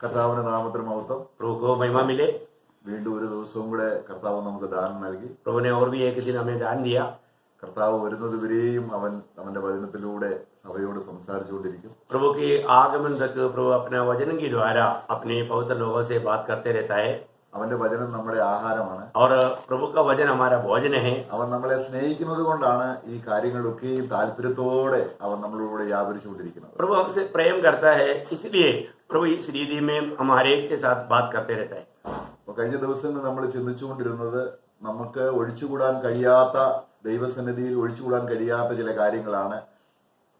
കർത്താവിന്റെ നാമത്തിന് മഹത്വം. प्रभु को महिमा मिले। വീണ്ടും ഒരു ദിവസവും കൂടെ കർത്താവ് നമുക്ക് ദാനം നൽകി. प्रभु ने और भी एक दिन हमें दान दिया। കർത്താവ് വരുന്നത് വരെയും അവന്റെ വചനത്തിലൂടെ സഭയോട് സംസാരിച്ചുകൊണ്ടിരിക്കും. प्रभु के आगमन तक प्रभु अपना वचन के द्वारा अपने पवित्र लोगों से बात करते रहता है। അവന്റെ വചനം നമ്മുടെ ആഹാരമാണ്. और प्रभु का वचन हमारा भोजन है। അവൻ നമ്മളെ സ്നേഹിക്കുന്നത് കൊണ്ടാണ് ഈ കാര്യങ്ങളൊക്കെയും താല്പര്യത്തോടെ അവൻ നമ്മളോട് വ്യാപരിച്ചുകൊണ്ടിരിക്കുന്നത്. प्रभु हमसे प्रेम करता है, इसलिए प्रभु इस रीति में हमारे के साथ बात करते रहता है। കഴിഞ്ഞ ദിവസങ്ങൾ നമ്മൾ ചിന്തിച്ചുകൊണ്ടിരുന്നത് നമുക്ക് ഒഴിച്ചുകൂടാൻ കഴിയാത്ത ദൈവസന്നിധിയിൽ ഒഴിച്ചുകൂടാൻ കഴിയാത്ത ചില കാര്യങ്ങളാണ്.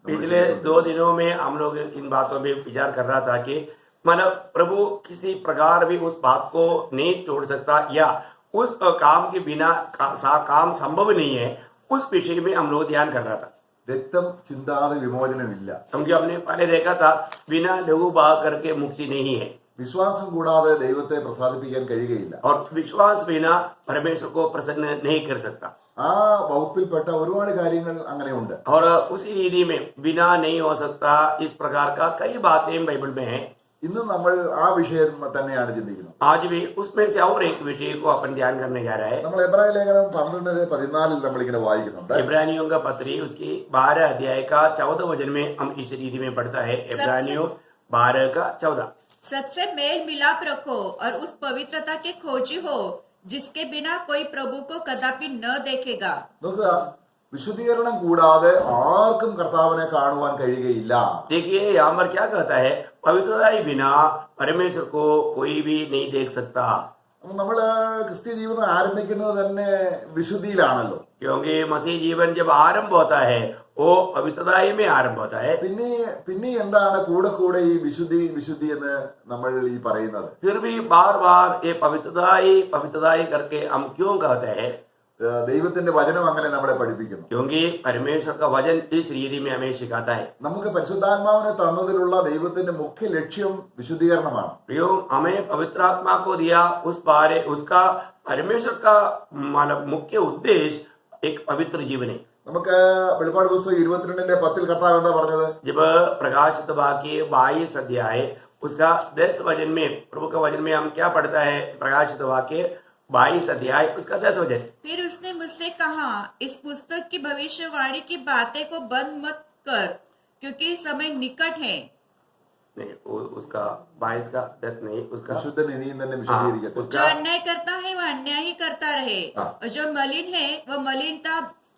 पिछले 2 दिनों में हम लोग इन बातों में विचार कर रहा था कि मतलब प्रभु किसी प्रकार भी उस बात को नहीं छोड़ सकता या उस काम के बिना काम संभव नहीं है, उस विषय में हम लोग ध्यान कर रहा था। രക്തം ചിന്താതെ വിമോചനമില്ല. क्योंकि हमने पहले देखा था बिना लहू बहा करके मुक्ति नहीं है, വിശ്വാസം കൂടാതെ ദൈവത്തെ പ്രസാദിപ്പിക്കാൻ കഴിയുകയില്ല. और विश्वास बिना परमेश्वर को प्रसन्न नहीं कर सकता। ആ വകുപ്പിൽപ്പെട്ട ഒരുപാട് കാര്യങ്ങൾ അങ്ങനെയുണ്ട്. और उसी रीति में बिना नहीं हो सकता, इस प्रकार का कई बातें बाइबल में है। ഇന്ന് നമ്മൾ ആ വിഷയം തന്നെയാണ് ചിന്തിക്കുന്നത്. आज भी उसमें से और एक विषय को अपन ध्यान करने जा रहा है। നമ്മൾ എബ്രായ ലേഖനം 12:14 നമ്മളിങ്ങനെ വായിക്കുന്നുണ്ട്. इब्रानियों का पत्री उसकी 12 अध्याय का 14 वचन में हम इस रीति में पढ़ता है। इब्रानियों 12 का 14। सबसे मेल मिलाप रखो और उस पवित्रता के खोजी हो जिसके बिना कोई प्रभु को कदापि न देखेगा। നോക്കുക, വിശുദ്ധീകരണം കൂടാതെ ആർക്കും കർത്താവിനെ കാണുവാൻ കഴിയുകയില്ല. देखिए यहाँ पर क्या कहता है, पवित्रता के बिना परमेश्वर को कोई भी नहीं देख सकता। നമ്മള് ക്രിസ്ത്യ ജീവിതം ആരംഭിക്കുന്നത് തന്നെ വിശുദ്ധിയിലാണല്ലോ. क्योंकि मसीह जीवन जब आरंभ होता है वो पवित्रता ही में आरंभ होता है। പിന്നെ എന്താണ് കൂടെ കൂടെ ഈ വിശുദ്ധി എന്ന് നമ്മൾ ഈ പറയുന്നത്? फिर भी बार बार ये पवित्रता ही करके हम क्यों कहते हैं? ദൈവത്തിന്റെ വചനം അങ്ങനെ നമ്മളെ പഠിപ്പിക്കുന്നു. क्योंकि परमेश्वर का वचन इस रीति में हमें सिखाता है। നമുക്ക് പരിശുദ്ധാത്മാവിനെ തന്നതിലുള്ള ദൈവത്തിന്റെ മുഖ്യ ലക്ഷ്യം വിശുദ്ധീകരണമാണ്. हमें पवित्र आत्मा को दिया, उसका परमेश्वर का मतलब मुख्य उद्देश्य एक पवित्र जीवन है। നമുക്ക് വെളിപ്പാട് പുസ്തകം 22:10 കർത്താവ് എന്താ പറഞ്ഞത്? जब प्रकाशित वाक्य 22 अध्याय उसका 10 वचन में, प्रभु का वचन में हम क्या पढ़ता है? प्रकाशित वाक्य 22 अध्याय उसका 10 वचन। फिर उसने मुझसे कहा, इस पुस्तक की भविष्यवाणी की बातें को बंद मत कर, क्योंकि समय निकट है। नहीं, उसका 22 का 10 नहीं, उसका വിശുദ്ധൻ ഇനിയും തന്നെ വിശുദ്ധീകരിക്കട്ടെ. जो उसका अन्याय करता है वह अन्याय ही करता रहे, हाँ। और जो मलिन है वह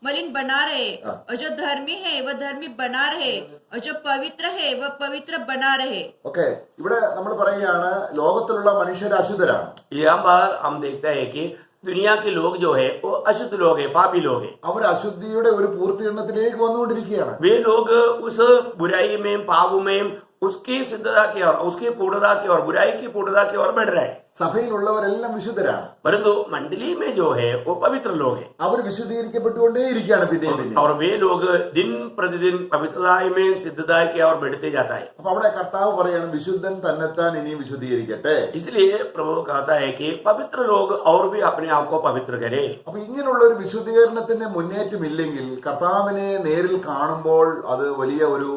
मलिन बना रहे, हाँ। और जो धर्मी है वह धर्मी बना रहे, और जो पवित्र है वह पवित्र बना रहे। ഓക്കെ, ഇവിടെ നമ്മൾ പറയുകയാണ് ലോകത്തിലുള്ള മനുഷ്യർ അശുദ്ധരാണ്. यहाँ पर हम देखते हैं कि दुनिया के लोग जो है वो अशुद्ध लोग है, पापी लोग है। അവർ അശുദ്ധിയുടെ ഒരു പൂർത്തീകരണത്തിലേക്ക് വന്നുകൊണ്ടിരിക്കുകയാണ്. वे लोग उस बुराई में, पाप में, उसकी सिद्धता की ओर, उसकी पूर्णता की ओर, बुराई की पूर्णता की ओर बढ़ रहे हैं। സഭയിലുള്ളവരെല്ലാം വിശുദ്ധരാണ്. परंतु मंडली में जो है वो पवित्र लोग हैं, അവർ വിശുദ്ധീകരിക്കപ്പെട്ടുകൊണ്ടേയിരിക്കുകയാണ് പിന്നെയും. और वे लोग दिन प्रतिदिन पवित्रता में, सिद्धता की ओर बढ़ते जाता है। അപ്പൊ അവിടെ കർത്താവ് പറയാണ് വിശുദ്ധൻ തന്നെത്താൻ ഇനിയും വിശുദ്ധീകരിക്കട്ടെ. इसलिए प्रभु कहता है कि पवित्र लोग और भी अपने आप को पवित्र करें। അപ്പൊ ഇങ്ങനെയുള്ള ഒരു വിശുദ്ധീകരണത്തിന്റെ മുന്നേറ്റമില്ലെങ്കിൽ കർത്താവിനെ നേരിൽ കാണുമ്പോൾ അത് വലിയ ഒരു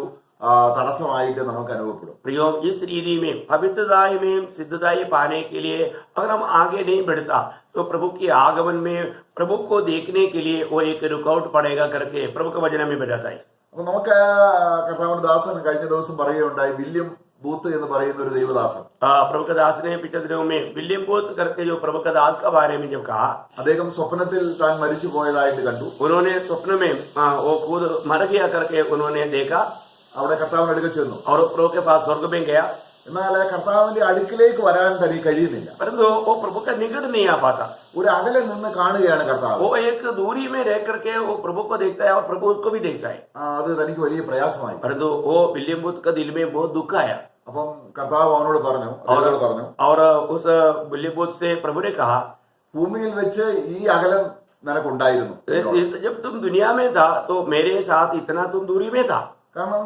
തടസ്സമായിട്ട് നമുക്ക് അനുഭവപ്പെടും. प्रयोग इस रीति में पवित्रताई में सिद्धताई पाने के लिए अगर हम आगे नहीं बढ़ता तो प्रभु के आगमन में प्रभु को देखने के लिए वो एक रुकावट पड़ेगा करके प्रभु का वचन में बताता है। അപ്പൊ നമുക്ക് കർത്താവിന്റെ ദാസൻ കഴിഞ്ഞ ദിവസം പറയുകയുണ്ടായി, വില്യം ബൂത്ത് എന്ന് പറയുന്ന ഒരു ദൈവദാസൻ. प्रभु का दास ने पिछले दिनों में विलियम बूथ करके जो प्रभु का दास का बारे में जब कहा, അദ്ദേഹം സ്വപ്നത്തിൽ താൻ മരിച്ചു പോയതായിട്ട് കണ്ടു. उन्होंने स्वप्न में वो खुद मर गया करके उन्होंने देखा അവിടെ കർത്താവിന്റെ അടുക്കൽ ചെന്നു. और प्रभु के पास स्वर्ग में गया, എന്നാൽ കർത്താവിന്റെ അടുക്കിലേക്ക് വരാൻ തനിക്ക് കഴിയുന്നില്ല. परंतु वो प्रभु का निकट नहीं आ पाता। ഒരു അകലെ നിന്ന് കാണുകയാണ് കർത്താവ്. वो एक दूरी में रह करके वो प्रभु को देखता है और प्रभु उसको भी देखता है। അത് തനിക്ക് വലിയ പ്രയാസമായി. परंतु वो विलियम बूथ का दिल में बहुत दुख आया അപ്പം കർത്താവ് അവനോട് പറഞ്ഞു, और उस विलियम बूथ से प्रभु ने कहा, ഭൂമിയിൽ വെച്ച് ഈ അകലം നിനക്കുണ്ടായിരുന്നു. जब तुम दुनिया में था तो मेरे साथ इतना तुम दूरी में था। കാരണം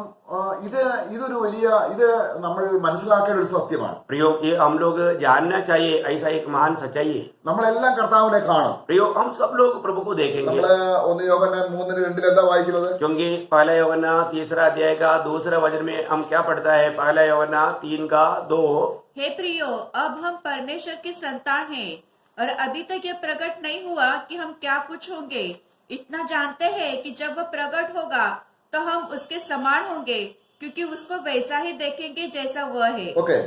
ഇതൊരു വലിയ ഇത് നമ്മൾ മനസ്സിലാക്കേണ്ട ഒരു സത്യമാണ്. प्रियो ये हम लोग जानना चाहिए, ऐसा एक महान सच्चाई है। നമ്മളെല്ലാം കർത്താവിനെ കാണും. प्रियो हम सब लोग प्रभु को देखेंगे, നമ്മള് 1 യോഹന്നാൻ 3:2 എന്താ വായിക്കുന്നത്? क्योंकि पहला यूहन्ना 3 अध्याय का 2 वचन में हम क्या पढ़ता है? पहला यूहन्ना 3:2। हे प्रियो, अब हम परमेश्वर की संतान हैं और अभी तक यह प्रकट नहीं हुआ कि हम क्या कुछ होंगे। इतना जानते हैं कि जब वह प्रकट होगा तो हम उसके समान होंगे, क्योंकि उसको वैसा ही देखेंगे जैसा वह है। ഓക്കെ,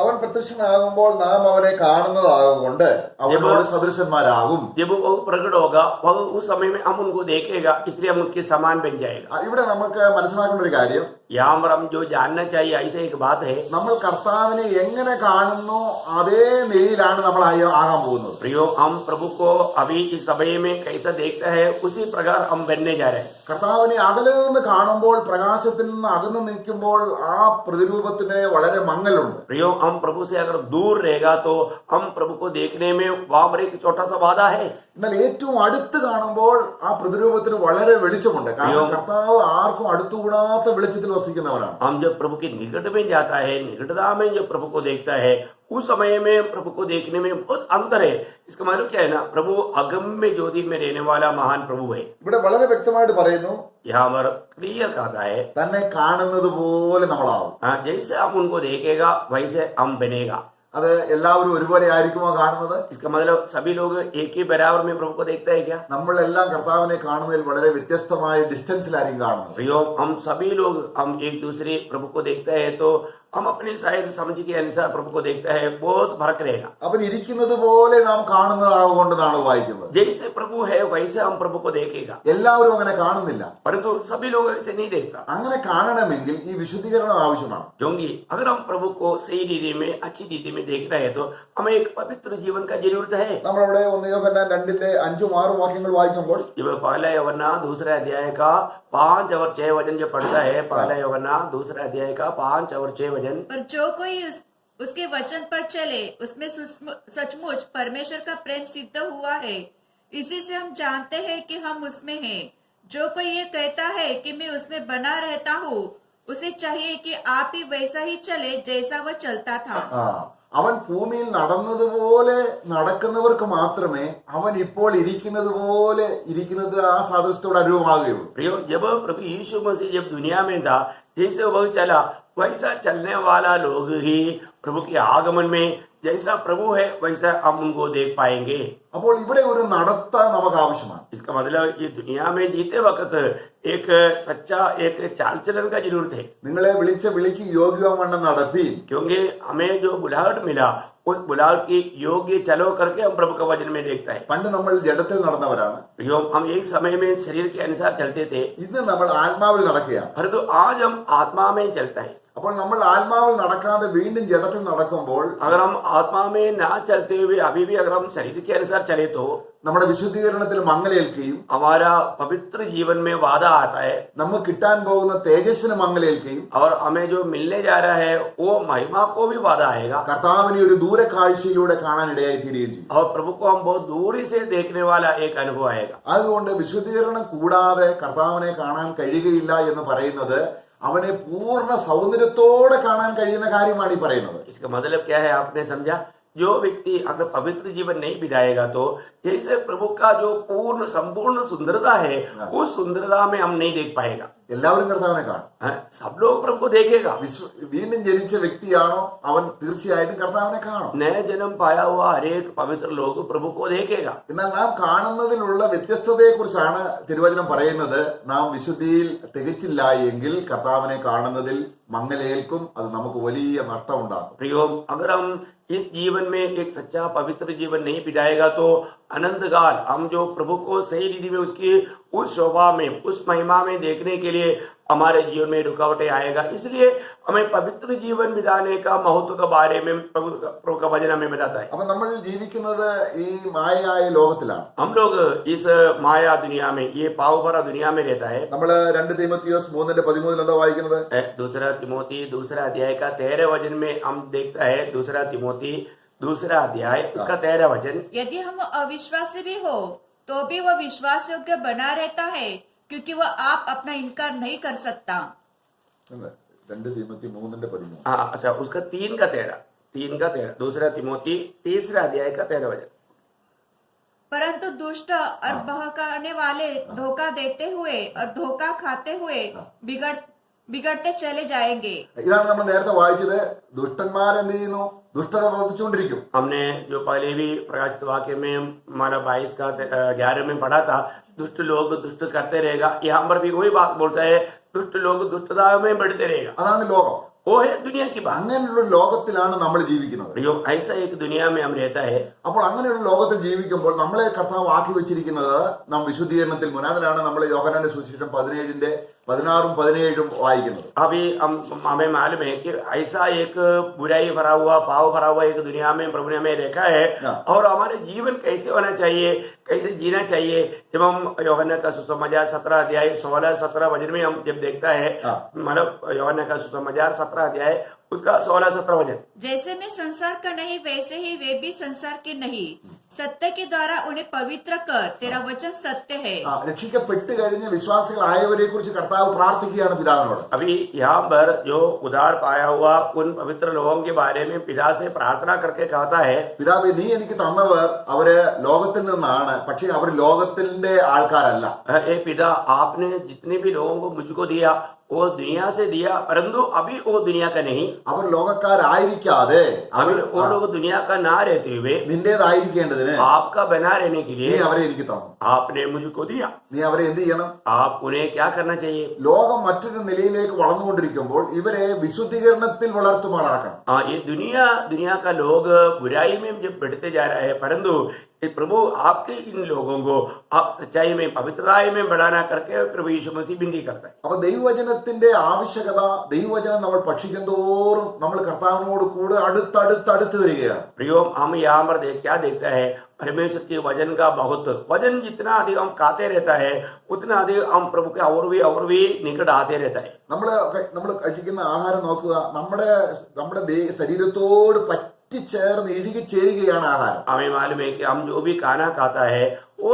അവൻ പ്രത്യക്ഷനാകുമ്പോൾ നാം അവനെ കാണുന്നതാകൊണ്ട് അവനോട് സദൃശന്മാരാകും. जब वो प्रकट होगा वह उस समय में हम उनको देखेगा, इसलिए हम उनके समान बन जाएगा। ഇവിടെ നമുക്ക് മനസ്സിലാക്കേണ്ട ഒരു കാര്യം, यहाँ पर हम जो जानना चाहिए ऐसे एक बात है, നമ്മൾ കർത്താവിനെ എങ്ങനെ കാണുന്നു അതേ നിലയിലാണ് നമ്മൾ ആകാൻ പോകുന്നത്. प्रियो हम प्रभु को अभी इस समय में कैसा देखता है उसी प्रकार हम बनने जा रहे हैं। കർത്താവിനെ അകലെ നിന്ന് കാണുമ്പോൾ, പ്രകാശത്തിൽ നിന്ന് അകന്നു നിൽക്കുമ്പോൾ ആ പ്രതിരൂപത്തിന് വളരെ മങ്ങലുണ്ട്. प्रियो हम प्रभु से अगर दूर रहेगा तो हम प्रभु को देखने में वहां पर एक छोटा सा वादा है। എന്നാൽ ഏറ്റവും അടുത്ത് കാണുമ്പോൾ ആ പ്രതിരൂപത്തിന് വളരെ വെളിച്ചമുണ്ട്. കാരണം കർത്താവ് ആർക്കും അടുത്തുകൂടാത്ത വെളിച്ചത്തിൽ വസിക്കുന്നവനാണ്. हम जब प्रभु के निकट में जाता है, निकटता में जब प्रभु को देखता है, उस समय में प्रभु को देखने में बहुत अंतर है। इसका मतलब क्या है ना, प्रभु अगम्य ज्योति में रहने वाला महान प्रभु है। ഇവിടെ വളരെ വ്യക്തമായിട്ട് പറയുന്നു, यहाँ पर क्लियर कहता है, തന്നെ കാണുന്നത് പോലെ നമ്മളാവും. जैसे हम उनको देखेगा वैसे हम बनेगा। അത് എല്ലാവരും ഒരുപോലെ ആയിരിക്കുമോ കാണുന്നത്? इसका मतलब सभी लोग एक ही बराबर में प्रभु को देखता है क्या? നമ്മളെല്ലാം കർത്താവിനെ കാണുന്നതിൽ വളരെ വ്യത്യസ്തമായ ഡിസ്റ്റൻസിലായിരിക്കും കാണുന്നത്. प्रियो हम सभी लोग हम एक दूसरे प्रभु को देखते हैं तो हम अपनी शायद समझ के अनुसार प्रभु को देखता है, बहुत फर्क रहेगा। അവൻ ഇരിക്കുന്നത് പോലെ നാം കാണുന്നതാകൊണ്ടെന്നാണ് വായിക്കുന്നത്. जैसे प्रभु है वैसे हम प्रभु को देखेगा। എല്ലാവരും അങ്ങനെ കാണുന്നില്ല. परंतु सभी लोग ऐसे नहीं देखता, അങ്ങനെ കാണണമെങ്കിൽ ഈ വിശുദ്ധീകരണം ആവശ്യമാണ്. क्योंकि अगर हम प्रभु को सही रीति में, अच्छी रीति में देख रहे हैं तो हमें एक पवित्र जीवन का जरूरत है। നമ്മളവിടെ 1 യോഹന്നാൻ 2:5-6 വാക്യങ്ങൾ വായിക്കുമ്പോൾ जब पहला यूहन्ना 2 अध्याय का 5 और 6 वचन जो पढ़ता है, पहला यूहन्ना 2 अध्याय का 5 और 6 वचन, पर जो कोई उसके वचन पर चले उसमें सचमुच परमेश्वर का प्रेम सिद्ध हुआ है। इसी से हम जानते हैं कि हम उसमें हैं। जो कोई ये कहता है कि मैं उसमें बना रहता हूँ, उसे चाहिए कि आप ही वैसा ही चले जैसा वह चलता था। അവൻ ഭൂമിയിൽ നടന്നതുപോലെ നടക്കുന്നവർക്ക് മാത്രമേ അവൻ ഇപ്പോൾ ഇരിക്കുന്നത് ആ സാദൃശ്യത്തോട് അനുഭവമാകുകയുള്ളൂ. प्रियो जब प्रभु यीशु मसीह जब दुनिया में था, जैसे वह चला वैसा चलने वाला लोग ही प्रभु के आगमन में जैसा प्रभु है वैसा हम उनको देख पाएंगे। അപ്പോൾ ഇവിടെ ഒരു നടത്ത നമുക്ക് ആവശ്യമാണ്. इसका मतलब ये दुनिया में जीते वक्त एक सच्चा एक चाल चलन का जरूरत है। നിങ്ങളെ വിളിച്ച വിളിക്ക് യോഗ്യവണ്ണം നടപ്പീൻ. क्योंकि हमें जो बुलाहट मिला उस बुलाहट की योग्य चलो करके हम प्रभु का वचन में देखता है। പണ്ട് നമ്മൾ ജഡത്തിൽ നടന്നവരാണ്. हम एक समय में शरीर के अनुसार चलते थे, ഇന്ന് നമ്മൾ ആത്മാവിൽ നടക്കുകയാണ്. परंतु आज हम आत्मा में चलता है। അപ്പോൾ നമ്മൾ ആത്മാവിൽ നടക്കാതെ വീണ്ടും ജഡത്തിൽ നടക്കുമ്പോൾ, अगर हम आत्मा में ना चलते हुए अभी भी अगर हम शरीर के अनुसार चले तो നമ്മുടെ വിശുദ്ധീകരണത്തിൽ മങ്ങലേൽക്കുകയും हमारा पवित्र जीवन में वादा आता है നമുക്ക് കിട്ടാൻ പോകുന്ന തേജസ്സിന് മങ്ങലേൽക്കുകയും और हमें जो मिलने जा रहा है वो महिमा को भी वादा आएगा കർത്താവിനെ ഒരു ദൂരക്കാഴ്ചയിലൂടെ കാണാൻ ഇടയായി തീരുകയും ചെയ്യും. और प्रभु को हम बहुत दूरी से देखने वाला एक अनुभव आएगा। അതുകൊണ്ട് വിശുദ്ധീകരണം കൂടാതെ കർത്താവിനെ കാണാൻ കഴിയുകയില്ല എന്ന് പറയുന്നത് അവനെ പൂർണ്ണ സൗന്ദര്യത്തോടെ കാണാൻ കഴിയുന്ന കാര്യമാണ് ഈ പറയുന്നത്. इसका मतलब क्या है, आपने समझा? जो व्यक्ति अगर पवित्र जीवन नहीं बिताएगा तो जैसे प्रभु का जो पूर्ण संपूर्ण सुंदरता है उस सुंदरता में हम नहीं देख पाएगा। എല്ലാവരും കർത്താവിനെ കാണും. सब लोग प्रभु को देखेगा। വീണ്ടും ജനിച്ച വ്യക്തിയാണോ അവൻ തീർച്ചയായിട്ടും കർത്താവിനെ കാണും. नया जन्म पाया हुआ हरेक पवित्र लोग प्रभु को देखेगा। എന്നാൽ നാം കാണുന്നതിലുള്ള വ്യത്യസ്തതയെ കുറിച്ചാണ് തിരുവചനം പറയുന്നത്. നാം വിശുദ്ധിയിൽ തികച്ചില്ല എങ്കിൽ കർത്താവിനെ കാണുന്നതിൽ മങ്ങലേൽക്കും. അത് നമുക്ക് വലിയ നഷ്ടമുണ്ടാകും. प्रियो अगर हम इस जीवन में एक सच्चा पवित्र जीवन नहीं बिताएगा तो अनंत काल हम जो प्रभु को सही रीति में उसकी उस शोभा में उस महिमा में देखने के लिए हमारे जीवन में रुकावटें आएगा। इसलिए हमें पवित्र जीवन बिताने का महत्व के बारे में प्रभु का वचन हमें बताता है। അപ്പൊ നമ്മൾ ജീവിക്കുന്നത് ഈ മായയായ ലോകത്തിലാണ്. हम लोग इस माया दुनिया में, ये पाव भरा दुनिया में रहता है। നമ്മൾ 2 തീമോത്തിയോസ് 3:13 എന്താ വായിക്കുന്നത്? दूसरा तिमोथी 2 अध्याय का 13 वचन में हम देखता है। 2 तिमोथी 2 अध्याय उसका 13 वचन, यदि हम अविश्वासी भी हो तो भी वह विश्वास योग्य बना रहता है, क्योंकि वह आप अपना इनकार नहीं कर सकता। 2 तीमोथी 3:13. हाँ अच्छा, उसका 3:13 दूसरा तिमोथी 3 अध्याय का 13 वचन। परंतु दुष्ट और बहकाने वाले धोखा देते हुए और धोखा खाते हुए बिगड़ते चले जाएंगे। ഇതാണ് നമ്മൾ നേരത്തെ വായിച്ചത്. ദുഷ്ടന്മാരെന്ത് ചെയ്യുന്നു? ദുഷ്ടത വർദ്ധിച്ചുകൊണ്ടിരിക്കും. हमने जो पहले भी प्रकाशित वाक्य में हमारा 22 का 11 में पढ़ा था, दुष्ट लोग दुष्ट करते रहेगा। यहाँ पर भी वही बात बोलता है, दुष्ट लोग दुष्टता में बढ़ते रहेगा। അതാണ് ലോകം. वो है दुनिया की बात। അങ്ങനെയുള്ള ലോകത്തിലാണ് നമ്മൾ ജീവിക്കുന്നത്. जो ऐसा एक दुनिया में हम रहता है। അപ്പോൾ അങ്ങനെയുള്ള ലോകത്തിൽ ജീവിക്കുമ്പോൾ നമ്മളെ കർത്താവ് ആക്കി വെച്ചിരിക്കുന്നത് നാം വിശുദ്ധീകരണത്തിൽ മുനാതിലാണ് നമ്മൾ യോഹന്നാന്റെ സുവിശേഷം 17:16-17 വായിക്കുന്നത്. अभी हमें मालूम है कि ऐसा एक बुराई भरा हुआ पाव भरा हुआ एक दुनिया में प्रभु ने हमें देखा है, और हमारे जीवन कैसे होना चाहिए, कैसे जीना चाहिए। जब हम यूहन्ना का सुसमाचार 17 अध्याय 16-17 वचन में हम जब देखता है, मतलब यूहन्ना का सुसमाचार 17 अध्याय उसका 16-17 वचन, जैसे मैं संसार का नहीं वैसे ही वे भी संसार के नहीं, सत्य के द्वारा उन्हें पवित्र कर, तेरा वचन सत्य है। രക്ഷിക്കപ്പെട്ട് കഴിഞ്ഞ വിശ്വാസികളായവരെ കുറിച്ച് കർത്താവ് പ്രാർത്ഥിക്കുകയാണ് പിതാവിനോട്. अभी यहाँ पर जो उद्धार पाया हुआ उन पवित्र लोगों के बारे में पिता से प्रार्थना करके कहता है, പിതാവേ, നീ എനിക്ക് തന്നവർ അവര് ലോകത്തിൽ നിന്നാണ്, പക്ഷെ അവർ ലോകത്തിന്റെ ആൾക്കാരല്ല. ए पिता, आपने जितने भी लोगों को मुझको दिया वो दुनिया से दिया, परंतु अभी वो दुनिया का नहीं। അവർ ലോകക്കാരായിരിക്കാതെ अभी वो लोग दुनिया का ना रहते हुए നിന്റേതായിരിക്കേണ്ടതിന് आपका बना रहने के നീ लिए അവരെ എനിക്ക് തന്നു. आपने मुझको दिया। നീ അവരെ എന്ത് ചെയ്യണം? आप उन्हें क्या करना चाहिए? ലോകം മറ്റൊരു നിലയിലേക്ക് വളർന്നുകൊണ്ടിരിക്കുമ്പോൾ ഇവരെ വിശുദ്ധീകരണത്തിൽ വളർത്തുമാറാക്കണം. हाँ, ये दुनिया का लोग बुराई में जब बढ़ते जा रहा है, परंतु प्रभु आपके इन लोगों को आप सच्चाई में पवित्रताई में बढ़ाना करके प्रभु यीशु मसीह विनती करता है। അപ്പൊ ദൈവവചനത്തിന്റെ ആവശ്യകത, ദൈവവചനം നമ്മൾ ഭക്ഷിക്കും തോറും നമ്മൾ കർത്താവിനോട് കൂടെ അടുത്തടുത്ത് വരികയാണ്. प्रियो, हम यहाँ पर क्या देखता है, परमेश्वर के वचन का बहुत वचन जितना अधिक हम खाते रहता है उतना अधिक हम प्रभु के और भी निकट आते रहता है। നമ്മൾ കഴിക്കുന്ന ആഹാരം നോക്കുക, നമ്മുടെ ശരീരത്തോട് പറ്റിച്ചേർന്ന് ഇഴുകിച്ചേരുകയാണ് ആഹാരം. हमें मालूम है कि हम जो भी खाना खाता है वो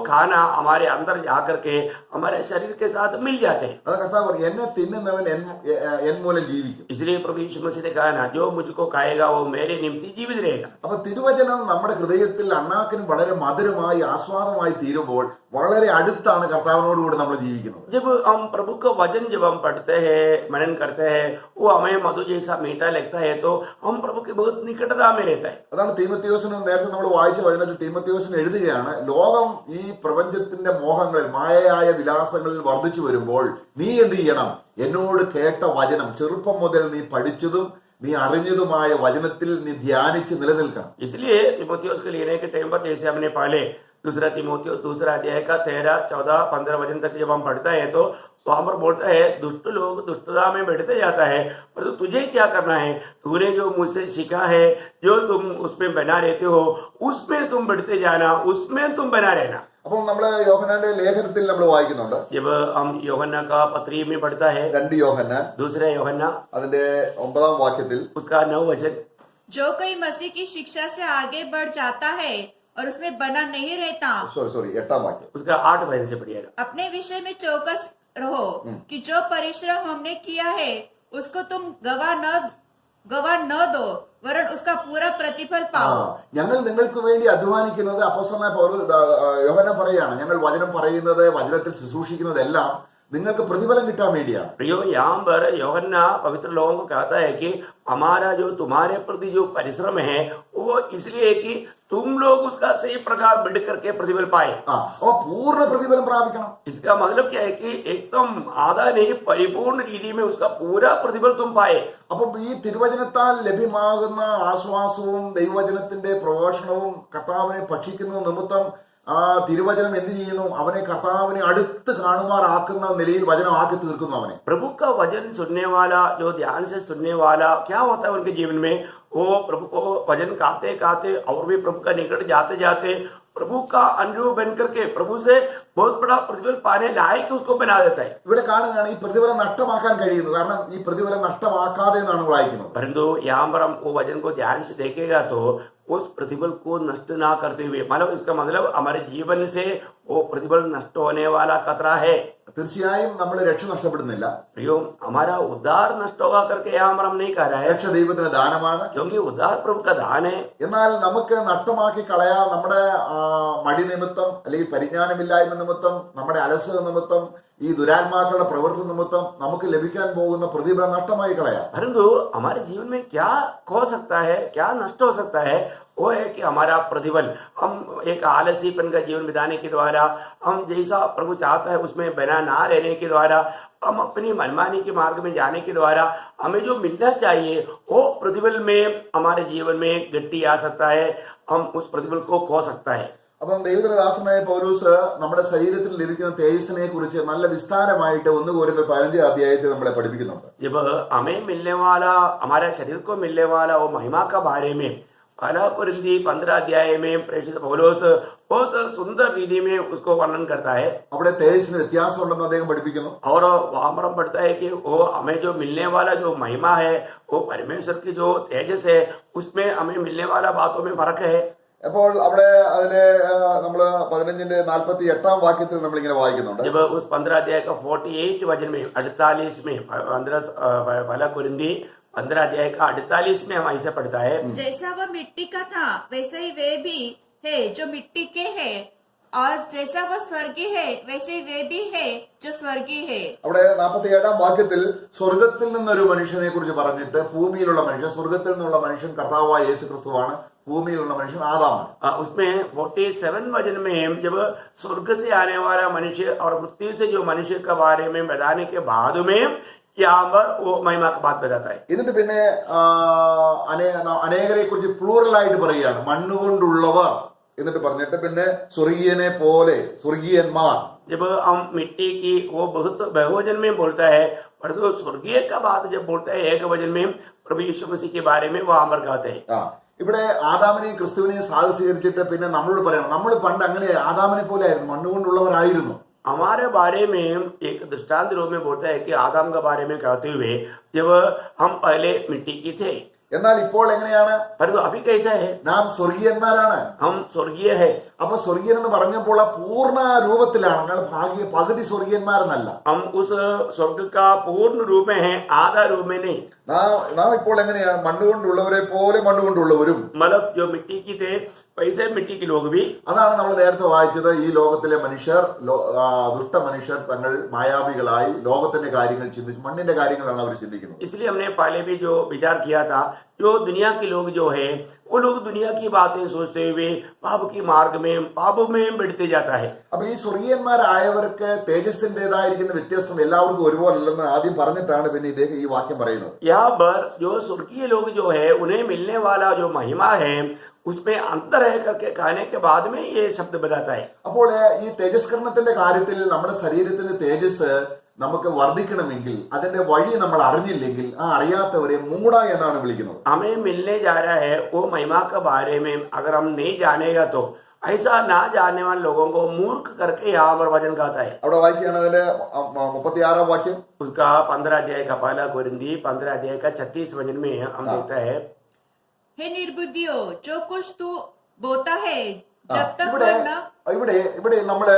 खाना हमारे अंदर जाकर के हमारे शरीर के साथ मिल जाते हैं। അത് കർത്താവ് പറയും, എന്നെ തിന്നുന്നവൻ എൻ മൂലം ജീവിക്കും. इसलिए प्रभु यीशु मसीह ने कहा ना, जो मुझको खाएगा वो मेरे निमित्त जीवित रहेगा। അപ്പൊ തിരുവചനം നമ്മുടെ ഹൃദയത്തിൽ അണ്ണാക്കിന് വളരെ മധുരമായി ആസ്വാദമായി തീരുമ്പോൾ വളരെ അടുത്താണ് കർത്താവിനോടുകൂടി നമ്മൾ ജീവിക്കുന്നത്. जब हम प्रभु का वचन जब हम पढ़ते हैं, मनन करते हैं, वो हमें मधु जैसा मीठा लगता है, तो हम प्रभु के बहुत निकटता में रहता है। അതാണ് തീമോഥെയോസിന് നേരത്തെ നമ്മൾ വായിച്ച വചനത്തിൽ തീമോഥെയോസിന് എഴുതുകയാണ്, ലോകം ഈ പ്രപഞ്ചത്തിന്റെ മോഹങ്ങളിൽ മായയായ വിലാസങ്ങളിൽ വർദ്ധിച്ചു വരുമ്പോൾ നീ എന്ത് ചെയ്യണം? എന്നോട് കേട്ട വചനം ചെറുപ്പം മുതൽ നീ പഠിച്ചതും നീ അറിഞ്ഞതുമായ വചനത്തിൽ നീ ധ്യാനിച്ച് നിലനിൽക്കണം. इसलिए तीमुथियुस के लिखने के टाइम पर जैसे हमने पहले दूसरा तीमुथियुस 2 अध्याय का 13, 14, 15 वचन तक जब हम पढ़ता है तो वहां पर बोलता है, दुष्ट लोग दुष्टता में बढ़ते जाता है, पर तो तुझे क्या करना है? तूने जो मुझसे सीखा है, जो तुम उसमें बना रहते हो, उसमें तुम बढ़ते जाना, उसमें तुम बना रहना। അപ്പോൾ നമ്മള് യോഹന്നാന്റെ ലേഖനത്തിൽ നമ്മൾ വായിക്കുന്നുണ്ട്. जब हम यूहन्ना का पत्री में पढ़ता है, 2 യോഹന്നാൻ दूसरा यूहन्ना അതിന്റെ 9 വാക്യത്തിൽ उसका 9 वचन, जो कोई मसीह की शिक्षा से आगे बढ़ जाता है और उसमें बना नहीं रहता, സോറി 8 വാക്യം, उसका 8 वचन से पढ़िएगा। अपने विषय में चौकस रहो कि जो परिश्रम हमने किया है उसको तुम गवा न दो, वरन उसका पूरा प्रतिफल पाओ। ഞങ്ങൾ നിങ്ങൾക്ക് വേണ്ടി അധ്വാനിക്കുന്നത് അപ്പോസ്തലനായ യോഹന്നാൻ പറയാണ്, ഞങ്ങൾ വചനം പറയുന്നത്, വചനത്തിൽ ശുശ്രൂഷിക്കുന്നതെല്ലാം നിങ്ങൾക്ക് പ്രതിഫലം കിട്ടാൻ വേണ്ടിയാണ്. प्रियो, यहाँ पर यूहन्ना पवित्र लोगों को कहता है कि हमारा जो तुम्हारे प्रति जो परिश्रम है वो इसलिए कि तुम लोग उसका सही प्रकार बढ़ करके प्रतिफल पाए। അപ്പൊ പൂർണ്ണ പ്രതിഫലം പ്രാപിക്കണം. इसका मतलब क्या है कि एकदम आधा नहीं, परिपूर्ण रीति में उसका पूरा प्रतिफल तुम पाए। അപ്പൊ ഈ തിരുവചനത്താൽ ലഭ്യമാകുന്ന ആശ്വാസവും ദൈവവചനത്തിന്റെ പ്രഘോഷണവും കർത്താവിനെ ഭക്ഷിക്കുന്ന നിമിത്തം ആ തിരുവചനം എന്ത് ചെയ്യുന്നു? അവനെ കർത്താവിനെ അടുത്ത് കാണുമാറാക്കുന്ന നിലയിൽ വചനമാക്കി തീർക്കുന്നു അവനെ. प्रभु का वचन सुनने वाला, जो ध्यान से सुनने वाला, क्या होता है उनके जीवन में? वो प्रभु को वचन खाते खाते और भी प्रभु का निकट जाते जाते प्रभु का अनुरूप बन करके प्रभु से बहुत बड़ा प्रतिफल पाने लायक उसको बना देता है। ഇവിടെ കാണുകയാണ് ഈ പ്രതിഫലം നഷ്ടമാക്കാൻ കഴിയുന്നു. കാരണം ഈ പ്രതിഫലം നഷ്ടമാക്കാതെ എന്നാണ് വായിക്കുന്നത്. परंतु यहाँ पर हम वो वचन को ध्यान से देखेगा तो उस प्रतिफल को नष्ट ना करते हुए, मतलब इसका मतलब हमारे जीवन से वो प्रतिफल नष्ट होने वाला खतरा है। തീർച്ചയായും നമ്മൾ രക്ഷ നഷ്ടപ്പെടുന്നില്ല. प्रियो, हमारा उद्धार नष्ट होगा करके यहाँ पर हम नहीं कह रहे हैं, രക്ഷ ദൈവത്തിന്റെ ദാനമാണ്. क्योंकि उद्धार प्रभु का दान है. എന്നാൽ നമുക്ക് നഷ്ടമാക്കി കളയാം നമ്മുടെ മടി നിമിത്തം, അല്ലെങ്കിൽ പരിജ്ഞാനമില്ലായ്മ നിമിത്തം, നമ്മുടെ അലസത നിമിത്തം, ഈ ദുരാത്മാക്കളുടെ പ്രവൃത്തി നിമിത്തം നമുക്ക് ലഭിക്കാൻ പോകുന്ന പ്രതിഫലം നഷ്ടമായി കളയാം. परंतु हमारे जीवन में क्या खो सकता है, क्या नष्ट हो सकता है, वो है कि हमारा प्रतिफल, हम एक आलसीपन का जीवन बिताने के द्वारा, हम जैसा प्रभु चाहता है उसमें बना ना रहने के द्वारा, हम अपनी मनमानी के मार्ग में जाने के द्वारा हमें जो मिलना चाहिए वो प्रतिफल में हमारे जीवन में गड्डी आ सकता है, हम उस प्रतिफल को खो सकता है. അപ്പം ദൈവദാസനായ പൗലോസ് നമ്മുടെ ശരീരത്തിൽ ലഭിക്കുന്ന തേജസ്സിനെ കുറിച്ച് നല്ല വിസ്താരമായിട്ട് 1 കൊരിന്ത്യർ 15 അധ്യായത്തിൽ നമ്മളെ പഠിപ്പിക്കുന്നുണ്ട്. जब हमें मिलने वाला, हमारे शरीर को मिलने वाला वो महिमा का बारे में 1 कोरिन्थी 15 अध्याय में प्रेषित पौलुस बहुत सुंदर रीति में उसको वर्णन करता है. അവിടെ തേജസ്സിന് വ്യത്യാസമുണ്ടെന്ന് അദ്ദേഹം പഠിപ്പിക്കുന്നു. और वहां पर हम पढ़ता है कि वो हमें जो मिलने वाला जो महिमा है, वो परमेश्वर की जो तेजस है, उसमें हमें मिलने वाला बातों में फर्क है. അപ്പോൾ അവിടെ അതിനെ നമ്മൾ 15ന്റെ 48 വാക്യത്തിൽ നമ്മൾ ഇങ്ങനെ വായിക്കുന്നുണ്ട്. जब उस 15 अध्याय का 48 वचन में 48 में 1 कोरिन्थी 15 अध्याय का 48 में हम ऐसे पढ़ता है, जैसा वह मिट्टी का था वैसे ही वे भी है जो मिट्टी के है, और जैसा वह स्वर्गीय है वैसे ही वे भी है जो स्वर्गीय है. അവിടെ 47 വാക്യത്തിൽ സ്വർഗത്തിൽ നിന്നൊരു മനുഷ്യനെ കുറിച്ച് പറഞ്ഞിട്ട് ഭൂമിയിലുള്ള മനുഷ്യൻ, സ്വർഗത്തിൽ നിന്നുള്ള മനുഷ്യൻ കർത്താവായ യേശു ക്രിസ്തുവാണ്, ഭൂമിയിലുള്ള മനുഷ്യൻ ആദാമാണ്. उसमें 47 वचन में जब स्वर्ग से आने वाला मनुष्य और मृत्यु से जो मनुष्य के बारे में बताने के बाद में यहाँ पर वो महिमा का बात बताता है. എന്നിട്ട് പിന്നെ അനേകരെ കുറിച്ച് പ്ലൂറലായിട്ട് പറയുകയാണ്, മണ്ണുകൊണ്ടുള്ളവർ എന്നിട്ട് പറഞ്ഞിട്ട് പിന്നെ സ്വർഗീയനെ പോലെ, സ്വർഗീയന്മാർ. जब हम मिट्टी की वो बहुत बहुवचन में बोलता है, परंतु स्वर्गीय का बात जब बोलता है एक वचन में प्रभु यीशु मसीह के बारे में वहां पर कहते हैं. ഇവിടെ ആദാമിനെയും ക്രിസ്തുവിനെയും സാധീകരിച്ചിട്ട് പിന്നെ നമ്മളോട് പറയണം, നമ്മൾ പണ്ട് അങ്ങനെ ആദാമിനെ പോലെ ആയിരുന്നു, മണ്ണുകൊണ്ടുള്ളവരായിരുന്നു. हमारे बारे में एक दृष्टांत रूप में बोलता है कि आदम के बारे में कहते हुए जब हम पहले मिट्टी की थे, എന്നാൽ ഇപ്പോൾ എങ്ങനെയാണ്? परंतु अभी कैसा है, നാം സ്വർഗീയന്മാരാണ്. हम स्वर्गीय है. അപ്പൊ സ്വർഗീയൻ എന്ന് പറഞ്ഞപ്പോൾ ആ പൂർണ്ണ രൂപത്തിലാണ്, ഞങ്ങൾ പകുതി സ്വർഗീയന്മാരെന്നല്ല. हम उस स्वर्ग का पूर्ण रूप में है, आधा रूप में नहीं. നാം ഇപ്പോൾ എങ്ങനെയാണ്? മണ്ണുകൊണ്ടുള്ളവരെ പോലെ മണ്ണുകൊണ്ടുള്ളവരും. मतलब जो मिट्टी की थे वैसे मिट्टी के लोग भी. അതാണ് നമ്മൾ നേരത്തെ വായിച്ചത്. ഈ ലോകത്തിലെ മനുഷ്യർ, ദുഷ്ട മനുഷ്യർ തങ്ങൾ മായാവികളായി ലോകത്തിന്റെ കാര്യങ്ങൾ ചിന്തിച്ചു, മണ്ണിന്റെ കാര്യങ്ങളാണ് അവർ ചിന്തിക്കുന്നത്. इसलिए हमने पहले भी जो विचार किया था, जो दुनिया के लोग जो है वो लोग दुनिया की बातें सोचते हुए पाप की मार्ग में, पाप में बढ़ते जाता है. അപ്പൊ ഈ സ്വർഗീയന്മാരായവർക്ക് തേജസ്സിന്റേതായിരിക്കുന്ന വ്യത്യസ്തം എല്ലാവർക്കും ഒരുപോലല്ലെന്ന് ആദ്യം പറഞ്ഞിട്ടാണ് പിന്നെ ഇദ്ദേഹം ഈ വാക്യം പറയുന്നത്. यहाँ पर जो स्वर्गीय लोग जो है उन्हें मिलने वाला जो महिमा है उसमें अंतर है करके कहने के बाद में ये शब्द बताता है. അപ്പോൾ ഈ തേജസ്കരണത്തിന്റെ കാര്യത്തിൽ നമ്മുടെ ശരീരത്തിന്റെ തേജസ് നമുക്ക് വർദ്ധിക്കണമെങ്കിൽ അതിന്റെ വഴി നമ്മൾ അറിഞ്ഞില്ലെങ്കിൽ ആ അറിയാത്തവരെ മൂഢ എന്നാണ് വിളിക്കുന്നത്. हमें मिलने जा रहा है वो महिमा के बारे में अगर हम नहीं जानेगा तो ऐसा ना जानने वाले लोगों को मूर्ख करके यहाँ पर वचन कहता है. അവിടെ വായിക്കുകയാണ് അതിന്റെ 36 വാക്യം. उसका 15 अध्याय का 1 कोरिन्थी 15 अध्याय का 36 वचन में हम देखता है, हे निर्बुद्धियों, जो कुछ तू बोता है जब तक ഇവിടെ वह न ഇവിടെ നമ്മള്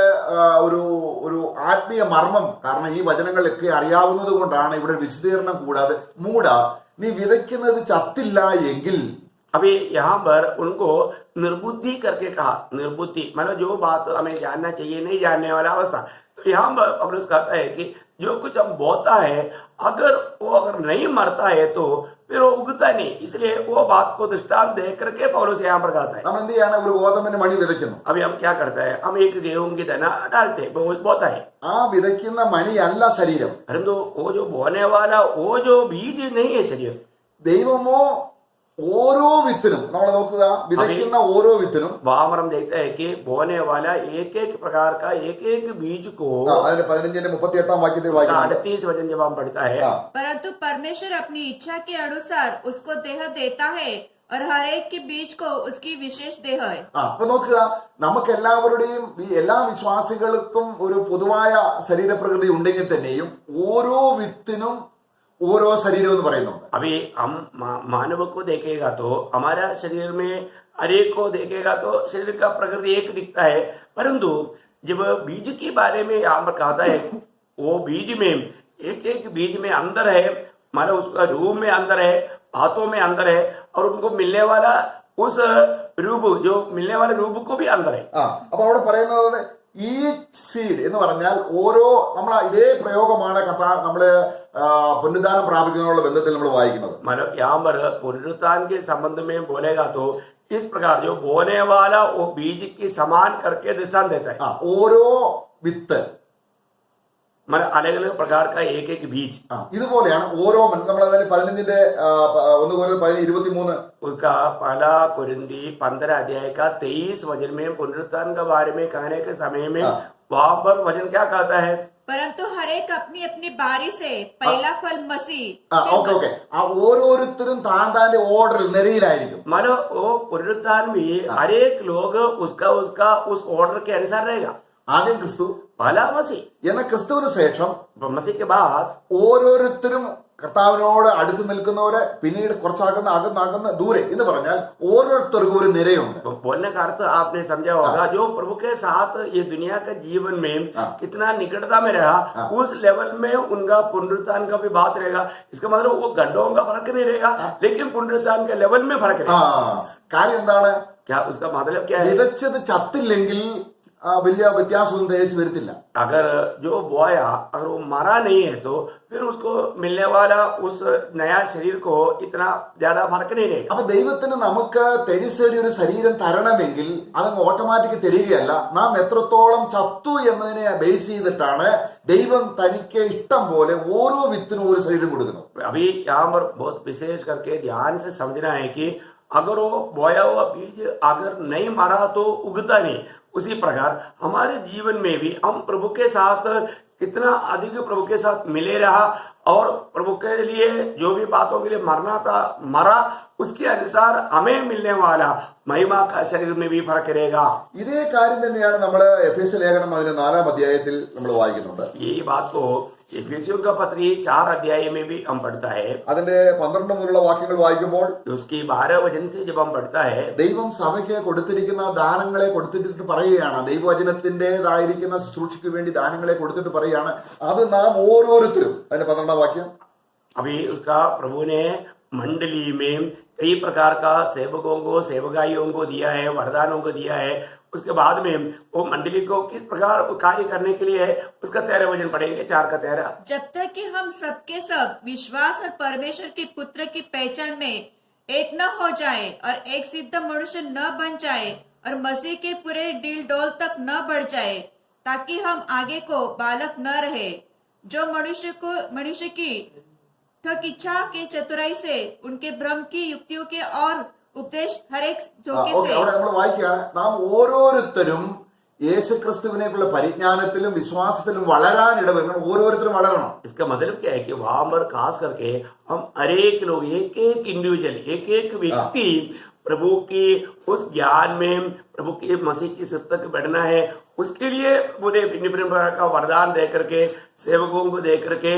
ഒരു ആത്മീയ മർമ്മം, കാരണം ഈ വചനങ്ങളൊക്കെ അറിയാവുന്നത് കൊണ്ടാണ് ഇവിടെ വിശദീകരണം കൂടാതെ മൂഢ, നീ വിതയ്ക്കുന്നത് ചത്തില്ല എങ്കിൽ. अभी यहाँ पर उनको निर्बुद्धि करके कहा. निर्बुद्धि मतलब जो बात हमें जानना चाहिए नहीं जानने वाला अवस्था. तो यहाँ पर पौलुस कहता है कि जो कुछ हम बोता है अगर नहीं मरता है तो फिर वो उगता नहीं. इसलिए वो बात को दृष्टांत दे करके पौलुस यहाँ पर कहता है. നമ്മൾ എന്ത് ചെയ്യാണ്? ഒരു ഗോതമ്പിന്റെ മണി വിതയ്ക്കുന്നു. अभी हम क्या करता है, हम एक गेहूं की दाना डालते बोता है. ആ വിതയ്ക്കുന്ന മണിയല്ല ശരീരം. परंतु वो जो बोने वाला वो जो बीज नहीं है शरीर. ദൈവമോ ഓരോ വിത്തിനും നമ്മൾ നോക്കുക, വിതയ്ക്കുന്ന ഓരോ വിത്തിനും वहां पर हम देखते हैं कि बोने वाला एक एक प्रकार का एक एक बीज को, അതിന്റെ 15ന്റെ 38 വാക്യത്തിൽ വായിക്കാം. 38 वचन जब हम पढ़ता है, परंतु परमेश्वर अपनी इच्छा के अनुसार उसको देह देता है और हर एक के बीज को उसकी विशेष देह है. അപ്പൊ നോക്കുക, നമുക്ക് എല്ലാവരുടെയും എല്ലാ വിശ്വാസികൾക്കും ഒരു പൊതുവായ ശരീരപ്രകൃതി ഉണ്ടെങ്കിൽ തന്നെയും ഓരോ വിത്തിനും ഓരോ ശരീരം എന്ന് പറയുന്നുണ്ട്. अभी हम मानव को देखेगा तो हमारा शरीर में हरेक को देखेगा तो शरीर का प्रकृति एक दिखता है, परंतु जब बीज के बारे में यहाँ पर कहता है वो बीज में एक एक बीज में अंदर है, मानो उसका रूप में अंदर है, हाथों में अंदर है, और उनको मिलने वाला उस रूप जो मिलने वाले रूप को भी अंदर है. അപ്പൊ അവിടെ പറയുന്നത് ഈ സീഡ് എന്ന് പറഞ്ഞാൽ ഓരോ നമ്മൾ ഇതേ പ്രയോഗമാണ് നമ്മള് പുനരുദ്ധാനം പ്രാപിക്കുന്നതിനുള്ള ബന്ധത്തിൽ നമ്മൾ വായിക്കുന്നത്. मतलब यहाँ पर पुनरुत्थान के संबंध में बोलेगा तो इस प्रकार जो बोने वाला वो बीज की समान करके दृष्टांत देता है. ഓരോ വിത്ത് मतलब अलग अलग प्रकार का एक एक बीज. ഇതുപോലെയാണ് ഓരോ നമ്മൾ 15ന്റെ 1-23 उसका पहला कुरिन्दी 15 अध्याय का 23 वचन में पुनरुत्थान के बारे में कहने के समय में वहां पर वचन क्या कहता है? परंतु हर एक अपनी अपनी बारी से पहला फल मसीह. ഓക്കെ ഓരോരുത്തരും താൻ്റെ ഓർഡറിൽ നിരയിലായിരിക്കും. मानो वो पुनरुत्थान भी हर एक लोग उसका उस ऑर्डर के अनुसार रहेगा. ആദ്യം ക്രിസ്തു, पहला मसीह, എന്നാൽ ക്രിസ്തുവിന് ശേഷം मसीह के बाद ഓരോരുത്തരും കർത്താവിനോട് അടുത്ത് നിൽക്കുന്നവര് പിന്നീട് കുറച്ചാകുന്ന ദൂരെ എന്ന് പറഞ്ഞാൽ ഓരോരുത്തർക്കും ഒരു നിരയുണ്ട്. बोलने का अर्थ आपने समझा होगा, जो प्रभु के साथ ये दुनिया के जीवन में कितना निकटता में रहा उस लेवल में उनका पुनरुत्थान का भी बात रहेगा. इसका मतलब वो घंटों का फर्क नहीं रहेगा, लेकिन पुनरुत्थान के लेवल में फर्क रहेगा. കാര്യം എന്താണ്? क्या उसका मतलब क्या है? വിതച്ചത് ചത്തില്ലെങ്കിൽ വലിയ വ്യത്യാസമൊന്നും യേശു വരുത്തില്ല. अगर जो बोया अगर वो मरा नहीं है तो फिर उसको मिलने वाला उस नया शरीर को इतना ज्यादा फर्क नहीं रहेगा. അപ്പൊ ദൈവത്തിന് നമുക്ക് തെരിശേരി ഒരു ശരീരം തരണമെങ്കിൽ അതങ്ങ് ഓട്ടോമാറ്റിക് തരികയല്ല. നാം എത്രത്തോളം ചത്തു എന്നതിനെ ബേസ് ചെയ്തിട്ടാണ് ദൈവം തനിക്ക് ഇഷ്ടം പോലെ ഓരോ വിത്തിനും ഒരു ശരീരം കൊടുക്കുന്നത്. अभी यहाँ पर बहुत विशेष करके ध्यान से समझना है कि अगर वो बोया हुआ बीज अगर नहीं मरा तो उगता नहीं. उसी प्रकार हमारे जीवन में भी हम प्रभु के साथ कितना अधिक प्रभु के साथ मिले रहा और प्रभु के लिए जो भी बातों के लिए मरना था मरा, उसके अनुसार हमें मिलने वाला महिमा का शरीर में भी फर्क रहेगा. ഇതേ കാര്യം തന്നെയാണ് നമ്മൾ എഫേസ്യ ലേഖനം അതിന്റെ 4-ാം അധ്യായത്തിൽ നമ്മൾ വായിക്കുന്നുണ്ട്. यही बात को एफेसियों का पत्री 4 अध्याय में भी हम पढ़ता है. അതിന്റെ 12 മുതലുള്ള വാക്യങ്ങൾ വായിക്കുമ്പോൾ उसकी 12 वचन से जब हम पढ़ता है, ദൈവം സഭയ്ക്ക് കൊടുത്തിരിക്കുന്ന ദാനങ്ങളെ കൊടുത്തിട്ട് പറയുകയാണ്, ദൈവവചനത്തിന്റേതായിരിക്കുന്ന ശുശ്രൂഷയ്ക്ക് വേണ്ടി ദാനങ്ങളെ കൊടുത്തിട്ട് പറയുകയാണ്, അത് നാം ഓരോരുത്തരും. അതിന്റെ 12-ാം വാക്യം, अभी उसका प्रभु ने मंडली में कई प्रकार का सेवकों को सेवकाइयों को दिया है, वरदानों को दिया है. उसके बाद में वो मंडली को किस प्रकार कार्य करने के लिए है उसका 13 वचन पढ़ेंगे. 4 का 13. जब तक कि हम सबके सब विश्वास और परमेश्वर के पुत्र की पहचान में एक न हो जाए और एक सिद्ध मनुष्य न बन जाए और मसीह के पूरे डील डोल तक न बढ़ जाए, ताकि हम आगे को बालक न रहे, जो मनुष्य की ठग इच्छा के चतुराई से उनके भ्रम की युक्तियों के और उपदेश हर एक धोखे से. അവിടെ നമ്മൾ വായിക്കുകയാണ്, നാം ഓരോരുത്തരും യേശുക്രിസ്തുവിനെക്കുള്ള പരിജ്ഞാനത്തിലും വിശ്വാസത്തിലും വളരാൻ ഇടവെക്കണം. ഓരോരുത്തരും വളരണം. इसका मतलब क्या है कि वहां पर खास करके हम हरेक लोग एक एक इंडिविजुअल एक एक व्यक्ति प्रभु की उस ज्ञान में प्रभु की मसीह की सिद्ध तक बढ़ना है. उसके लिए पूरे भिन्न प्रकार का वरदान दे करके सेवकों को दे करके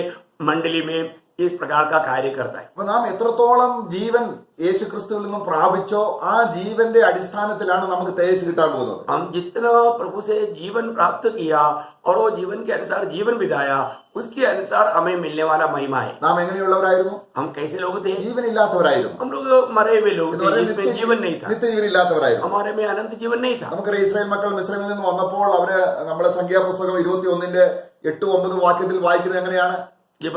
मंडली में इस प्रकार का कार्य करता है. അപ്പൊ നാം എത്രത്തോളം ജീവൻ യേശുക്രിസ്തുവിൽ നിന്നും പ്രാപിച്ചോ ആ ജീവന്റെ അടിസ്ഥാനത്തിലാണ് നമുക്ക് തേജസ് കിട്ടാൻ പോകുന്നത്. हम जितना प्रभु से जीवन प्राप्त किया और वो जीवन के अनुसार जीवन बिताया, उसके अनुसार हमें मिलने वाला महिमा है. നാം എങ്ങനെയുള്ളവരായിരുന്നു? हम कैसे लोग थे? ജീവനില്ലാത്തവരായിരുന്നു. हम लोग मरे हुए लोग थे, जिसमें जीवन नहीं था. നിത്യജീവനില്ലാത്തവരായിരുന്നു. हमारे में अनंत जीवन नहीं था. നമുക്കറിയാം, ഇസ്രായേൽ മക്കൾ മിസ്രൈമിൽ നിന്ന് വന്നപ്പോൾ അവര് നമ്മുടെ സംഖ്യാപുസ്തകം 21-ന്റെ 8-9 വാക്യത്തിൽ വായിക്കുന്നത് എങ്ങനെയാണ്? जब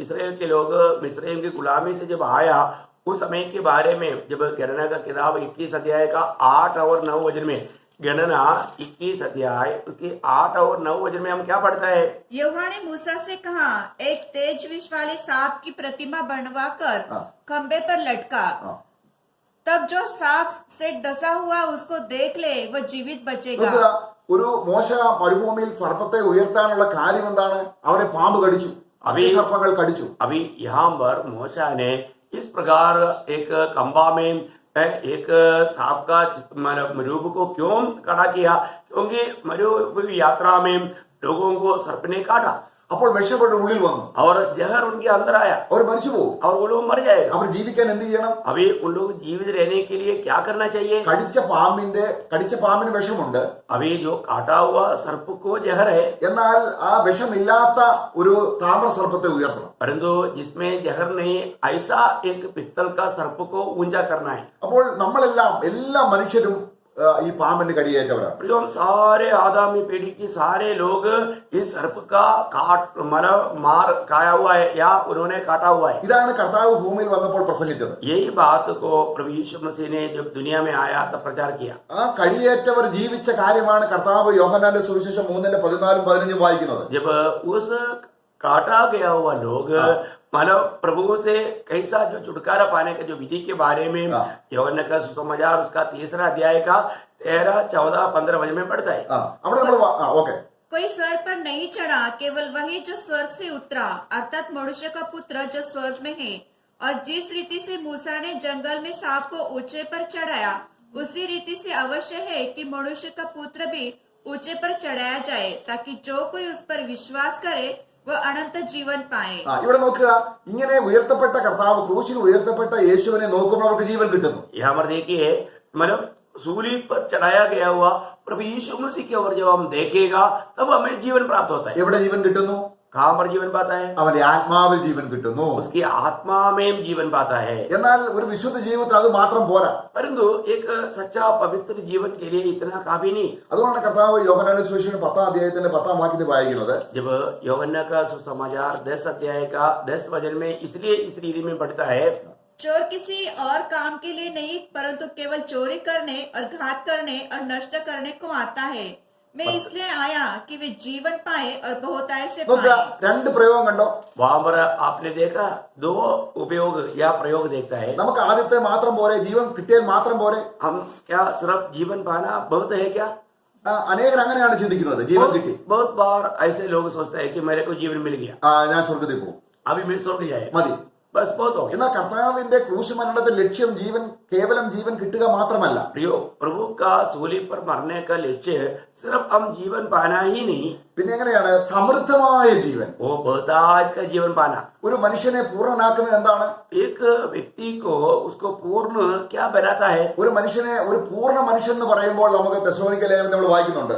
इसराइल के लोग मिस्रैम की गुलामी से जब आया उस समय के बारे में जब गणना का किताब 21 अध्याय का 8 और 9 वचन में गणना 21 अध्याय उसके 8 और 9 वचन में हम क्या पढ़ता है? यहोवा ने मूसा से कहा, एक तेज विष वाले सांप की प्रतिमा बनवाकर खंबे पर लटका, तब जो सांप से डसा हुआ उसको देख ले वह जीवित बचेगा. ഒരു മോശ മരുഭൂമിയിൽ സർപ്പത്തെ ഉയർത്താനുള്ള കാര്യം എന്താണ്? അവരെ പാമ്പ് കടിച്ചു, സർപ്പങ്ങൾ കടിച്ചു. अभी यहाँ पर मूसा ने इस प्रकार एक खंबा में एक सांप का रूप को क्यों खड़ा किया? क्योंकि मरुभूमि यात्रा में लोगों को सर्प ने काटा. അപ്പോൾ വിഷം അവരുടെ ഉള്ളിൽ വന്നു, और जहर उनके अंदर आया അവർ മരിച്ചു പോകും. और वो लोग मर जाएगा. അവർ ജീവിക്കാൻ എന്ത് ചെയ്യണം? अभी उन लोग जीवित रहने के लिए क्या करना चाहिए? കടിച്ച പാമ്പിന് വിഷമുണ്ട്, अभी जो काटा हुआ सर्प को जहर है, എന്നാൽ ആ വിഷമില്ലാത്ത ഒരു താമ്ര സർപ്പത്തെ ഉയർത്തണം. परंतु जिसमें जहर नहीं, ऐसा एक पित्तल का सर्प को ऊंचा करना है. അപ്പോൾ എല്ലാ മനുഷ്യരും ഈ പാമ്പിന്റെ കടിയേറ്റവരാണ്. प्रियो, हम सारे आदमी पीढ़ी की सारे लोग इस सर्प का मार खाया हुआ है या उन्होंने काटा हुआ है. ഇതാണ് കർത്താവ് ഭൂമിയിൽ വന്നപ്പോൾ പ്രസംഗിച്ചത്. यही बात को प्रभु यीशु मसीह ने जब दुनिया में आया तब प्रचार किया. ആ കടിയേറ്റവർ ജീവിച്ച കാര്യമാണ് കർത്താവ് യോഹന്നാന്റെ സുവിശേഷം 3:14-15 വായിക്കുന്നത്. जब उस काटा गया हुआ लोग मानव प्रभु से कैसा जो छुटकारा पाने का जो विधि के बारे में यूहन्ना का सुसमाचार उसका 3 अध्याय का 13, 14, 15 वचन में पढ़ता है. അവിടെ നമ്മൾ ഓക്കെ. कोई स्वर्ग पर नहीं चढ़ा, केवल वही जो स्वर्ग से उतरा, अर्थात मनुष्य का पुत्र जो स्वर्ग में है. और जिस रीति से मूसा ने जंगल में सांप को ऊंचे पर चढ़ाया, उसी रीति से अवश्य है कि मनुष्य का पुत्र भी ऊंचे पर चढ़ाया जाए, ताकि जो कोई उस पर विश्वास करे वो अनंत जीवन पाए. ഇവിടെ നോക്കുക, ഇങ്ങനെ ഉയർത്തപ്പെട്ട കർത്താവ്, ക്രൂശിൽ ഉയർത്തപ്പെട്ട യേശുവിനെ നോക്കുമ്പോൾ അവർക്ക് ജീവൻ കിട്ടുന്നു. यहाँ पर देखिए, मतलब सूली पर चढ़ाया गया हुआ प्रभु यीशु मसीह की ओर जब हम देखेगा तब हमें जीवन प्राप्त होता है. എവിടെ ജീവൻ കിട്ടുന്നു? कहाँ पर जीवन पाता है? അവന്റെ ആത്മാവിൽ ജീവൻ കിട്ടുന്നു. उसकी आत्मा में जीवन पाता है. എന്നാൽ ഒരു വിശുദ്ധ ജീവിതത്തിൽ അത് മാത്രം പോരാ. परंतु एक सच्चा पवित्र जीवन के लिए इतना काफी नहीं. അതുകൊണ്ടാണ് കർത്താവ് യോഹന്നാന്റെ സുവിശേഷം 10-ാം വാക്യത്തിൽ വായിക്കുന്നത്. जब यूहन्ना का सुसमाचार 10 अध्याय का 10 वचन में इसलिए इस रीति में पढ़ता है, चोर किसी और काम के लिए नहीं, परंतु केवल चोरी करने और घात करने और नष्ट करने को आता है. मैं इसलिए आया कि वे जीवन पाए और बहुताय से നോക്കുക, पाए. 2 പ്രയോഗം കണ്ടോ? वहां पर आपने देखा 2 उपयोग या प्रयोग देखता है. നമുക്ക് ആദ്യത്തെ മാത്രം പോരെ, ജീവൻ കിട്ടിയാൽ മാത്രം പോരെ? हम क्या सिर्फ जीवन पाना बहुत है क्या? അനേകർ അങ്ങനെയാണ് ചിന്തിക്കുന്നത്. ജീവൻ കിട്ടി, बहुत बार ऐसे लोग सोचते हैं कि मेरे को जीवन मिल गया, ഞാൻ സ്വർഗത്തിൽ പോകും, अभी मैं स्वर्ग जाए, മതി. बस बहुत हो गया. എന്നാൽ കർത്താവിന്റെ ക്രൂശ് മരണത്തിന്റെ ലക്ഷ്യം കേവലം ജീവൻ കിട്ടുക മാത്രമല്ല. प्रियो, प्रभु का सूली पर मरने का लक्ष्य सिर्फ हम जीवन पाना ही नहीं, പിന്നെ എങ്ങനെയാണ്? സമൃദ്ധമായ ജീവൻ. वो बहुतायत का जीवन पाना. ഒരു മനുഷ്യനെ പൂർണ്ണനാക്കുന്നത് എന്താണ്? एक व्यक्ति को उसको पूर्ण क्या बनाता है? ഒരു മനുഷ്യനെ ഒരു പൂർണ്ണ മനുഷ്യൻ എന്ന് പറയുമ്പോൾ നമുക്ക് തെസ്സലോനിക്ക ലേഖനം നമ്മൾ വായിക്കുന്നുണ്ട്.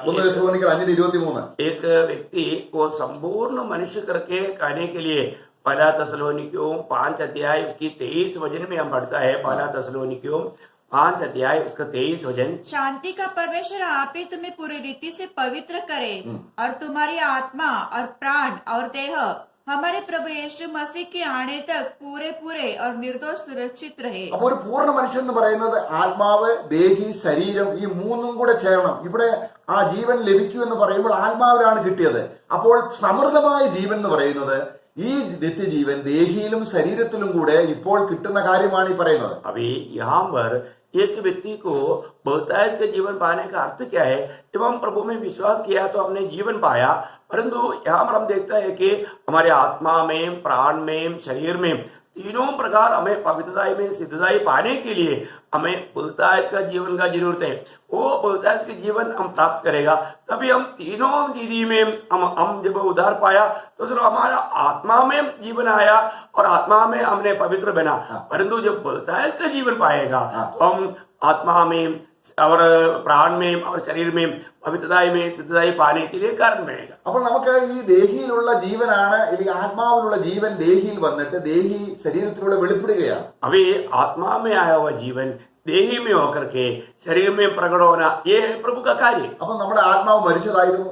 1 തെസ്സലോനിക്കർ 5:23. एक व्यक्ति को संपूर्ण मनुष्य करके कहने के लिए पहला तेसलोनिकियों 5 अध्याय उसकी 23 वचन में हम पढ़ता है. पहला तेसलोनिकियों 5 अध्याय उसका 23 वचन, शांति का परमेश्वर आप ही तुम्हें पूरी रीति से पवित्र करे और तुम्हारी आत्मा और प्राण और देह हमारे प्रभु यीशु मसीह के आने तक पूरे पूरे और निर्दोष सुरक्षित रहे. അപ്പൊ ഒരു പൂർണ്ണ മനുഷ്യൻ എന്ന് പറയുന്നത് ആത്മാവ്, ദേഹി, ശരീരം, ഈ മൂന്നും കൂടെ ചേരണം. ഇവിടെ ആ ജീവൻ ലഭിക്കൂ എന്ന് പറയുമ്പോൾ ആത്മാവിലാണ് കിട്ടിയത്. അപ്പോൾ സമൃദ്ധമായ ജീവൻ എന്ന് പറയുന്നത് ഈ നിത്യജീവൻ ദേഹിയിലും ശരീരത്തിലും കൂടെ ഇപ്പോൾ കിട്ടുന്ന കാര്യമാണ് ഈ പറയുന്നത്. अभी यहाँ पर एक व्यक्ति को बहुतायत का जीवन पाने का अर्थ क्या है? जब हम प्रभु में विश्वास किया तो हमने जीवन पाया, परंतु यहाँ पर हम देखता है कि हमारे आत्मा में, प्राण में, शरीर में तीनों प्रकार हमें पवित्रताई में सिद्धताई पाने के लिए हमें बहुतायत का जीवन का जरूरत है. वो बहुतायत के जीवन हम प्राप्त करेगा तभी हम तीनों विधि में हम जब उद्धार पाया तो सिर्फ हमारा आत्मा में जीवन आया और आत्मा में हमने पवित्र बना. परंतु जब बहुतायत का जीवन पाएगा तो हम आत्मा में और प्राण में और शरीर में पवित्रताई में सिद्धताई पाने के लिए कारण बनेगा. അപ്പോൾ നമുക്ക് ഈ ദേഹിയിലുള്ള ജീവനാണ്, അല്ലെങ്കിൽ ആത്മാവിലുള്ള ജീവൻ ദേഹിയിൽ വന്നിട്ട് ദേഹി ശരീരത്തിലൂടെ വെളിപ്പെടുകയാണ്. अभी आत्मा में आया हुआ जीवन देही में होकर के शरीर में प्रकट होना, ये है प्रभु का कार्य. അപ്പൊ നമ്മുടെ ആത്മാവ് മരിച്ചതായിരുന്നു,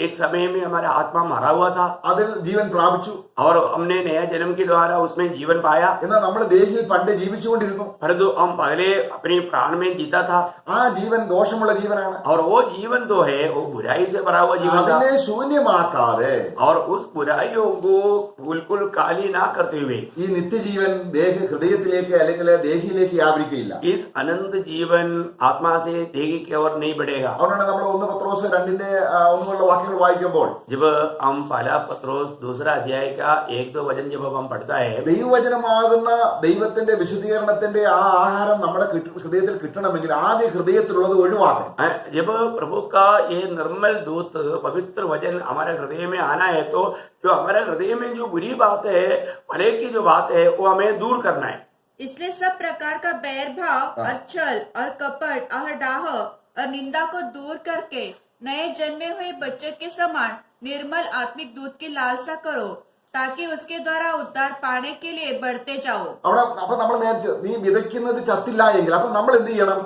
एक समय में हमारा आत्मा मरा हुआ था അതിൽ ജീവൻ പ്രാപിച്ചു. और हमने नया जन्म के द्वारा उसमें जीवन पाया. എന്നാൽ നമ്മൾ ദേഹിയിൽ പണ്ട് ജീവിച്ചുകൊണ്ടിരുന്നു. परंतु हम पहले अपने प्राण में जीता था ആ ജീവൻ ദോഷമുള്ള ജീവനാണ്. और वो जीवन तो है वो बुराई से भरा हुआ जीवन था. അതിനെ ശൂന്യമാക്കാതെ और उस बुराइयों को बिल्कुल काली ना करते हुए ഈ നിത്യജീവൻ ഹൃദയത്തിലേക്ക് അല്ലെങ്കിൽ ദേഹിയിലേക്ക് വ്യാപരിക്കുകയില്ല. इस अनंत जीवन आत्मा से देही की ओर नहीं बढ़ेगा। അതുകൊണ്ടാണ് നമ്മൾ 1 പത്രോസ് 2 ഒന്നുമുള്ള വാക്യങ്ങൾ വായിക്കുമ്പോൾ जब हम पहला पत्रोस 2 अध्याय का 1-2 वचन जब हम पढ़ता है, ദൈവവചനമാകുന്ന ദൈവത്തിന്റെ വിശുദ്ധീകരണത്തിന്റെ ആ ആഹാരം നമ്മുടെ ഹൃദയത്തിൽ കിട്ടണമെങ്കിൽ ആദ്യം ഹൃദയത്തിലുള്ളത് ഒഴിവാക്കണം. जब प्रभु का ये निर्मल दूत पवित्र वचन हमारे हृदय में आना है, तो जो हमारे हृदय में जो बुरी बात है, भले की जो बात है, वो हमें दूर करना है। इसलिए सब प्रकार का बैर भाव और छल और कपट और डाह और निंदा को दूर करके नए जन्मे हुए बच्चे के समान निर्मल आत्मिक दूध की लालसा करो, ताकि उसके द्वारा उद्धार पाने के लिए बढ़ते जाओ. അവിടെ അപ്പൊ നമ്മൾ നേരത്തെ നീ വിതയ്ക്കുന്നത് ചത്തില്ല എങ്കിൽ അപ്പൊ നമ്മൾ എന്ത് ചെയ്യണം?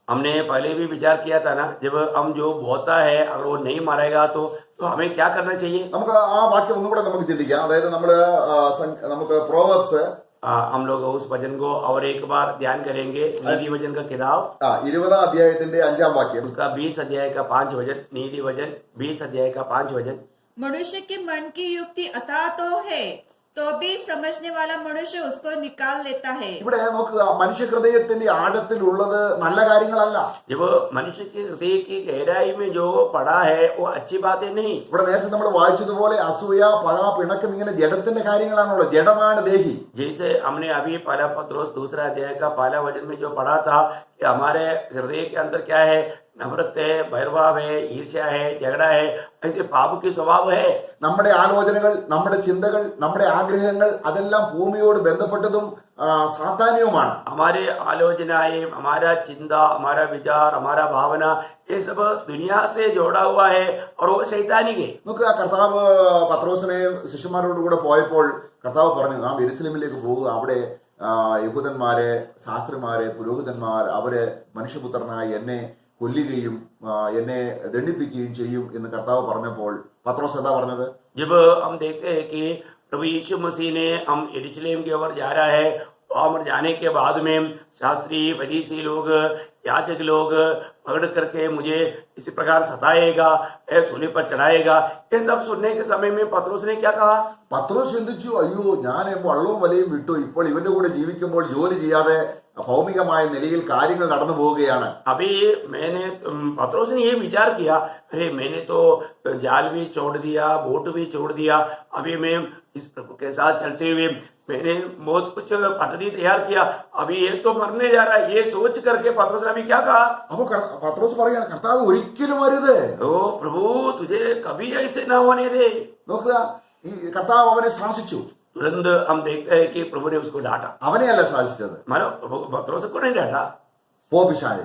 हमने पहले भी विचार किया था ना, जब हम जो बोता है अगर वो नहीं मारेगा तो हमें क्या करना चाहिए? നമുക്ക് ആ വാക്യം ഒന്നുകൂടെ നമുക്ക് ചിന്തിക്കാം. അതായത് നമുക്ക് പ്രോവർബ്സ് हम लोग उस वचन को और एक बार ध्यान करेंगे. नीति वचन का किताब 20 अध्यायത്തിന്റെ 5 വാക്യം, उसका 20 अध्याय का 5 वचन. नीति वचन 20 अध्याय का 5 वचन. मनुष्य के मन की युक्ति अथाह तो है, तो भी समझने वाला मनुष्य उसको निकाल लेता है. ഇവിടെ നോക്കുക, മനുഷ്യ ഹൃദയത്തിന്റെ ആഴത്തിലുള്ളത് നല്ല കാര്യങ്ങളല്ല. जब मनुष्य के हृदय की गहराई में जो पड़ा है वो अच्छी बातें नहीं. ഇവിടെ നേരത്തെ നമ്മൾ വായിച്ചതുപോലെ അസൂയ, പക, പിണക്കം, ഇങ്ങനെ ജഡത്തിന്റെ കാര്യങ്ങളാണുള്ളത്. ജഡമാണ് ദേഹി. जैसे हमने अभी पहला पत्रोस 2 अध्याय का पहला वचन में जो पढ़ा था कि हमारे हृदय के अंदर क्या है, नम्रत है, भैरभाव है, ईर्ष्या है, झगड़ा है, ऐसे पाप की स्वभाव है. നമ്മുടെ ആലോചനകൾ, നമ്മുടെ ചിന്തകൾ, നമ്മുടെ ആഗ്രഹങ്ങൾ അതെല്ലാം ഭൂമിയോട് ബന്ധപ്പെട്ടതും സാത്താന്യവുമാണ്. हमारे आलोचनाएं, हमारा चिंता, हमारा विचार, हमारा भावना, ये सब दुनिया से जोड़ा हुआ है और वो शैतानी है. നമുക്ക് ആ കർത്താവ് പത്രോസിനെ ശിഷ്യന്മാരോട് കൂടെ പോയപ്പോൾ കർത്താവ് പറഞ്ഞു, നാം യെരുശലേമിലേക്ക് പോകുക, അവിടെ യഹൂദന്മാരെ, ശാസ്ത്രിമാരെ, പുരോഹിതന്മാർ അവരെ മനുഷ്യപുത്രനായി എന്നെ കൊല്ലുകയും എന്നെ ദണ്ഡിപ്പിക്കുകയും ചെയ്യും എന്ന് കർത്താവ് പറഞ്ഞപ്പോൾ പത്രോസ് എന്താ പറഞ്ഞത്? जब हम देखते हैं कि प्रभु यीशु मसीह ने हम यरूशलेम की ओर जा रहा है, और जाने के बाद में शास्त्री, फरीसी लोग, याजक लोग पकड़ करके मुझे इसी प्रकार सताएगा, सूली पर चढ़ाएगा, ये सब सुनने के समय में पत्रोस ने क्या कहा? പത്രോസ് ചിന്തിച്ചു, അയ്യോ, ഞാൻ വള്ളവും വലയും വിട്ടു, ഇപ്പോൾ ഇവന്റെ കൂടെ ജീവിക്കുമ്പോൾ ജോലി ചെയ്യാതെ ഭൗമികമായ നിലയിൽ കാര്യങ്ങൾ നടന്നു പോവുകയാണ്. अभी मैंने पत्रोस ने ये विचार किया, अरे मैंने तो जाल भी छोड़ दिया, बोट भी छोड़ दिया, अभी मैं इस प्रभु के साथ चलते हुए मैंने बहुत कुछ पद्धति तैयार किया, अभी ये तो मरने जा रहा है. ये सोच करके पत्रोस ने अभी क्या कहा? അപ്പൊ പത്രോസ് പറയാണ്, കർത്താവ് ഒരിക്കലും അരുത്. ओ प्रभु, तुझे कभी ऐसे ना होने दे. നോക്കുക, ഈ കർത്താവ് അവനെ ശാസിച്ചു. तुरंत हम देखते हैं कि प्रभु ने उसको डांटा. അവനെയല്ല ശാസിച്ചത്, मानो पत्रोस को नहीं डांटा. പോ പിശാചേ.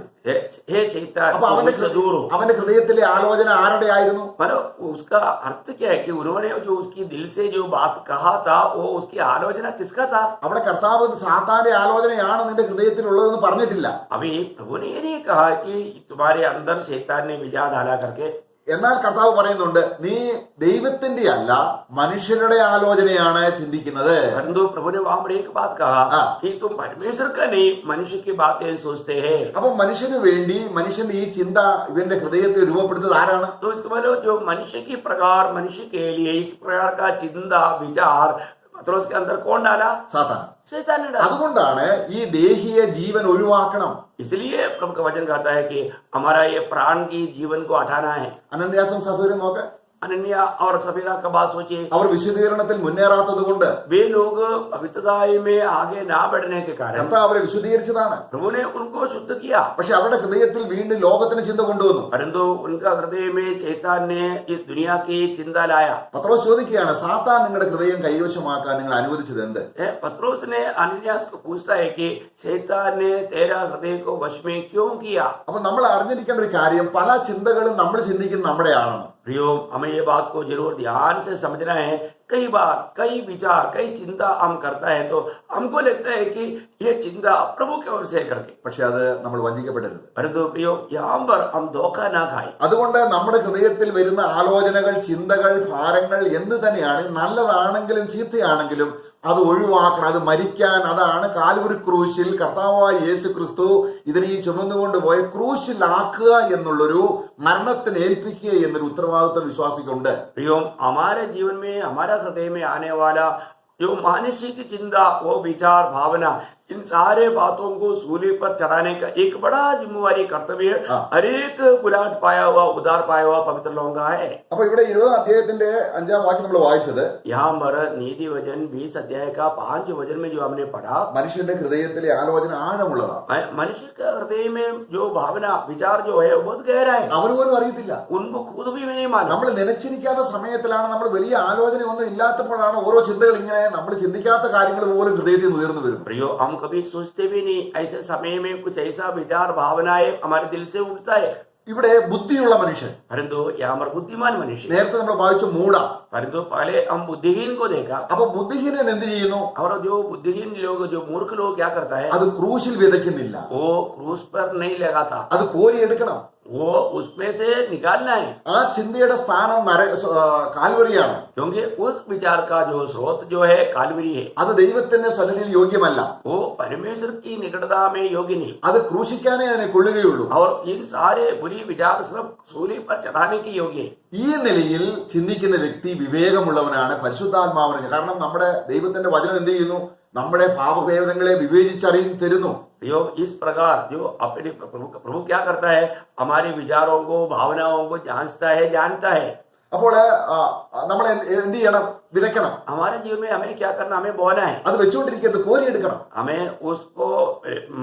हे शैतान, അപ്പൊ मुझसे दूर हो. അവന്റെ ഹൃദയത്തിലെ ആലോചന ആരുടെ ആയിരുന്നു? मानो उसका अर्थ क्या है कि उन्होंने जो उसकी दिल से जो बात कहा था, वो उसकी आलोचना किसका था? അവിടെ കർത്താവ് സാത്താന്റെ ആലോചനയാണ് നിന്റെ ഹൃദയത്തിലുള്ളതെന്ന് പറഞ്ഞിട്ടില്ല. अभी प्रभु ने ये नहीं कहा कि तुम्हारे अंदर शैतान ने विचार डाला करके. എന്നാൽ കർത്താവ് പറയുന്നുണ്ട്, നീ ദൈവത്തിന്റെ അല്ല മനുഷ്യരുടെ ആലോചനയാണ് ചിന്തിക്കുന്നത്. परंतु प्रभु ने वहां पर एक बात कहा कि तुम परमेश्वर का नहीं, मनुष्य की बातें सोचते हैं. അപ്പൊ മനുഷ്യന് വേണ്ടി മനുഷ്യന്റെ ഈ ചിന്ത ഇവന്റെ ഹൃദയത്തെ രൂപപ്പെടുത്തുന്നത് ആരാണ്? तो इसको मतलब जो मनुष्य की प्रकार, मनुष्य के लिए इस प्रकार का चिंता विचार पत्रोस के अंदर कौन डाला? സാത്താൻ. शैतान ने डाला. അതുകൊണ്ടാണ് ഈ ദേഹിയെ ജീവൻ ഒഴിവാക്കണം. इसलिए प्रभु का वचन कहता है कि हमारा ये प्राण की जीवन को हटाना है. അനന്യാസും സഫീറും നോക്ക്, अनन्या और सफीरा का बात सोचिए. അവർ വിശുദ്ധീകരണത്തിൽ മുന്നേറാത്തത് കൊണ്ട് वे लोग पवित्रताई में आगे ना बढ़ने के कारण കർത്താവ് അവരെ വിശുദ്ധീകരിച്ചതാണ്. प्रभु ने उनको शुद्ध किया. പക്ഷെ അവരുടെ ഹൃദയത്തിൽ വീണ്ടും ലോകത്തിന് ചിന്ത കൊണ്ടുവന്നു. परंतु उनका हृदय में शैतान ने इस दुनिया की चिंता लाया. പത്രോസ് ചോദിക്കുകയാണ്, സാത്താൻ നിങ്ങളുടെ ഹൃദയം കൈവശമാക്കാൻ നിങ്ങൾ അനുവദിച്ചത് എന്ത്? पत्रोस ने अनन्यास को पूछता है कि शैतान ने तेरा हृदय को वश में क्यों किया? അപ്പൊ നമ്മൾ അറിഞ്ഞിരിക്കേണ്ട ഒരു കാര്യം, പല ചിന്തകളും നമ്മൾ ചിന്തിക്കുന്നത് നമ്മുടെയാണെന്ന്. प्रियो, हमें ये बात को जरूर ध्यान से समझना है. कई बार कई विचार, कई चिंता हम करता है तो हमको लगता है कि ये चिंता प्रभु की ओर से करके, പക്ഷെ അത് നമ്മൾ വഞ്ചിക്കപ്പെടരുത്. परंतु प्रियो, यहाँ पर हम धोखा ना खाए. അതുകൊണ്ട് നമ്മുടെ ഹൃദയത്തിൽ വരുന്ന ആലോചനകൾ, ചിന്തകൾ, ഭാരങ്ങൾ എന്ത് തന്നെയാണ്, നല്ലതാണെങ്കിലും ചീത്തയാണെങ്കിലും അത് ഒഴിവാക്കണം, അത് മരിക്കാൻ. അതാണ് കാൽവരി ക്രൂശിൽ കർത്താവായ യേശു ക്രിസ്തു ഇതിനെയും ചുമന്നുകൊണ്ട് പോയ ക്രൂശിലാക്കുക എന്നുള്ളൊരു മരണത്തിന് ഏൽപ്പിക്കുക എന്നൊരു ഉത്തരവാദിത്വം വിശ്വാസിക്കുണ്ട്. प्रियो, हमारे जीवन में, हमारा हृदय में आने वाला जो मानसिक चिंता, वो विचार, भावना, इन सारे बातों को सूली पर चढ़ाने का एक बड़ा जिम्मेवारी कर्तव्य हर एक गुलाट पाया हुआ उदार पाया हुआ पवित्र लोगों का है। അപ്പൊ ഇവിടെ 20 അധ്യായത്തിന്റെ 5-ാം വാക്യം നമ്മൾ വായിച്ചത് यहाँ पर नीति वचन 20 अध्याय का 5 वचन में जो हमने पढ़ा, മനുഷ്യന്റെ ഹൃദയത്തിലെ ആലോചന ആഴമുള്ളതാണ്. मनुष्य के हृदय में जो भावना विचार जो है वो बहुत गहरा है, അവന് പോലും അറിയത്തില്ല. उनको खुद भी नहीं मालूम। നമ്മൾ നനച്ചിരിക്കാത്ത സമയത്തിലാണ്, നമ്മൾ വലിയ ആലോചനയൊന്നും ഇല്ലാത്തപ്പോഴാണ് ഓരോ ചിന്തകൾ ഇങ്ങനെ നമ്മൾ ചിന്തിക്കാത്ത കാര്യങ്ങൾ പോലും ഹൃദയത്തിൽ നിന്ന് ഉയർന്നു വരുന്നത്. प्रियो, हम कभी सोचते भी नहीं, ऐसे समय में कुछ ऐसा विचार भावनाएं हमारे दिल से उठता है। ഇവിടെ ബുദ്ധിയുള്ള മനുഷ്യൻ, परंतु यहाँ पर बुद्धिमान मनुष्य, നേരത്തെ നമ്മൾ വായിച്ചു മൂഢ. परंतु पहले हम बुद्धिहीन को देखा, അപ്പൊ ബുദ്ധിഹീനൻ എന്ത് ചെയ്യുന്നു? और जो बुद्धिहीन लोग, जो मूर्ख लोग क्या करता है, അത് ക്രൂശിൽ വിതയ്ക്കുന്നില്ല, वो क्रूस पर नहीं लगाता, അത് കോരിയെടുക്കണം. वो उसमें से निकालना है, ആ ചിന്തയുടെ സ്ഥാനം കാൽവരിയാണ്. क्योंकि उस विचार का जो स्रोत जो है कालवरी है, അത് ദൈവത്തിന്റെ സന്നിധിയിൽ യോഗ്യമല്ല. वो परमेश्वर की निकटता में योग्य नहीं, അത് ക്രൂശിക്കാനേ അതിനെ കൊള്ളുകയുള്ളൂ. और इन सारे बुरी विचार सब सूली पर चढ़ाने की योग्य है। ഈ നിലയിൽ ചിന്തിക്കുന്ന വ്യക്തി വിവേകമുള്ളവനാണ്, പരിശുദ്ധാത്മാവിനെ. കാരണം നമ്മുടെ ദൈവത്തിന്റെ വചനം എന്ത് ചെയ്യുന്നു? നമ്മുടെ പാപഭേദങ്ങളെ വിവേചിച്ചറിയും തരുന്നു. यो इस प्रकार जो अपने प्रभु क्या करता है, हमारे विचारों को भावनाओं को जांचता है, जानता है। അപ്പോൾ നമ്മൾ എന്ത് ചെയ്യണം? വിതയ്ക്കണം. हमारे जीवन में हमें क्या करना, हमें बोना है, അത് വെച്ചുകൊണ്ടിരിക്കുന്നത് കോരിയെടുക്കണം. हमें उसको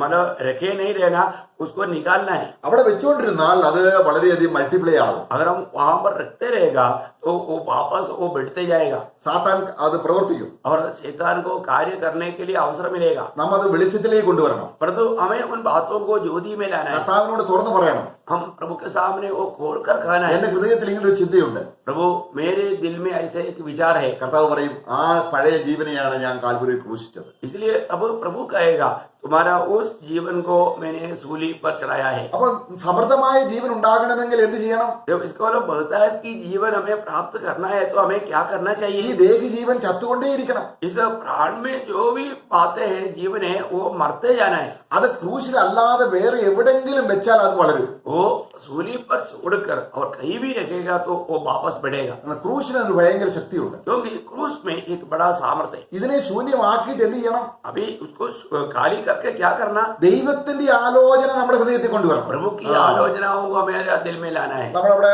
मतलब रखे नहीं रहना, उसको निकालना है। അവിടെ വെച്ചുകൊണ്ടിരുന്നാൽ അത് വളരെയധികം മൾട്ടിപ്ലൈ ആകും. अगर हम वहां पर रखते रहेगा तो वो वापस वो बढ़ते जाएगा, സാത്താൻ അത് പ്രവർത്തിക്കും. और शैतान को कार्य करने के लिए अवसर मिलेगा। നാം അത് വെളിച്ചത്തിലേക്ക് കൊണ്ടുവരണം. परंतु हमें उन बातों को ज्योति में लाना है, കർത്താവിനോട് തുറന്നു പറയണം, हम प्रभु के सामने वो खोल कर कहना है, എന്റെ ഹൃദയത്തിൽ ഇങ്ങനെ ഒരു ചിന്തയുണ്ട്. प्रभु मेरे दिल में ऐसे एक विचार है। കർത്താവ് പറയും, ആ പഴയ ജീവനെയാണ് ഞാൻ കാൽവരിയിൽ ക്രൂശിച്ചത്. इसलिए अब प्रभु कहेगा, तुम्हारा उस जीवन को मैंने सूली पर चढ़ाया है। അപ്പോൾ സമൃദ്ധമായ ജീവൻ ഉണ്ടാകണമെങ്കിൽ എന്ത് ചെയ്യണം? जब इसका मतलब बोलता है कि जीवन हमें प्राप्त करना है तो हमें क्या करना ഈ चाहिए? ദേഹി ജീവൻ ചത്തുകൊണ്ടേയിരിക്കണം. इस प्राण में जो भी बातें हैं, जीवन है, वो मरते जाना है। അത് ക്രൂശിലല്ലാതെ വേറെ എവിടെങ്കിലും വെച്ചാൽ അത് വളരും. वो सूली पर छोड़कर और कहीं भी रखेगा तो वो वापस बढ़ेगा, ക്രൂശിന് ഒരു ഭയങ്കര ശക്തിയുണ്ട്. क्योंकि क्रूस में एक बड़ा सामर्थ्य है। ഇതിനെ ശൂന്യമാക്കിയിട്ട് എന്ത് ചെയ്യണം? अभी उसको खाली करके क्या करना? ദൈവത്തിന്റെ ആലോചന നമ്മുടെ ഹൃദയത്തിൽ കൊണ്ടുവരണം. प्रभु की आलोचनाओं को हमें दिल में लाना है। നമ്മളവിടെ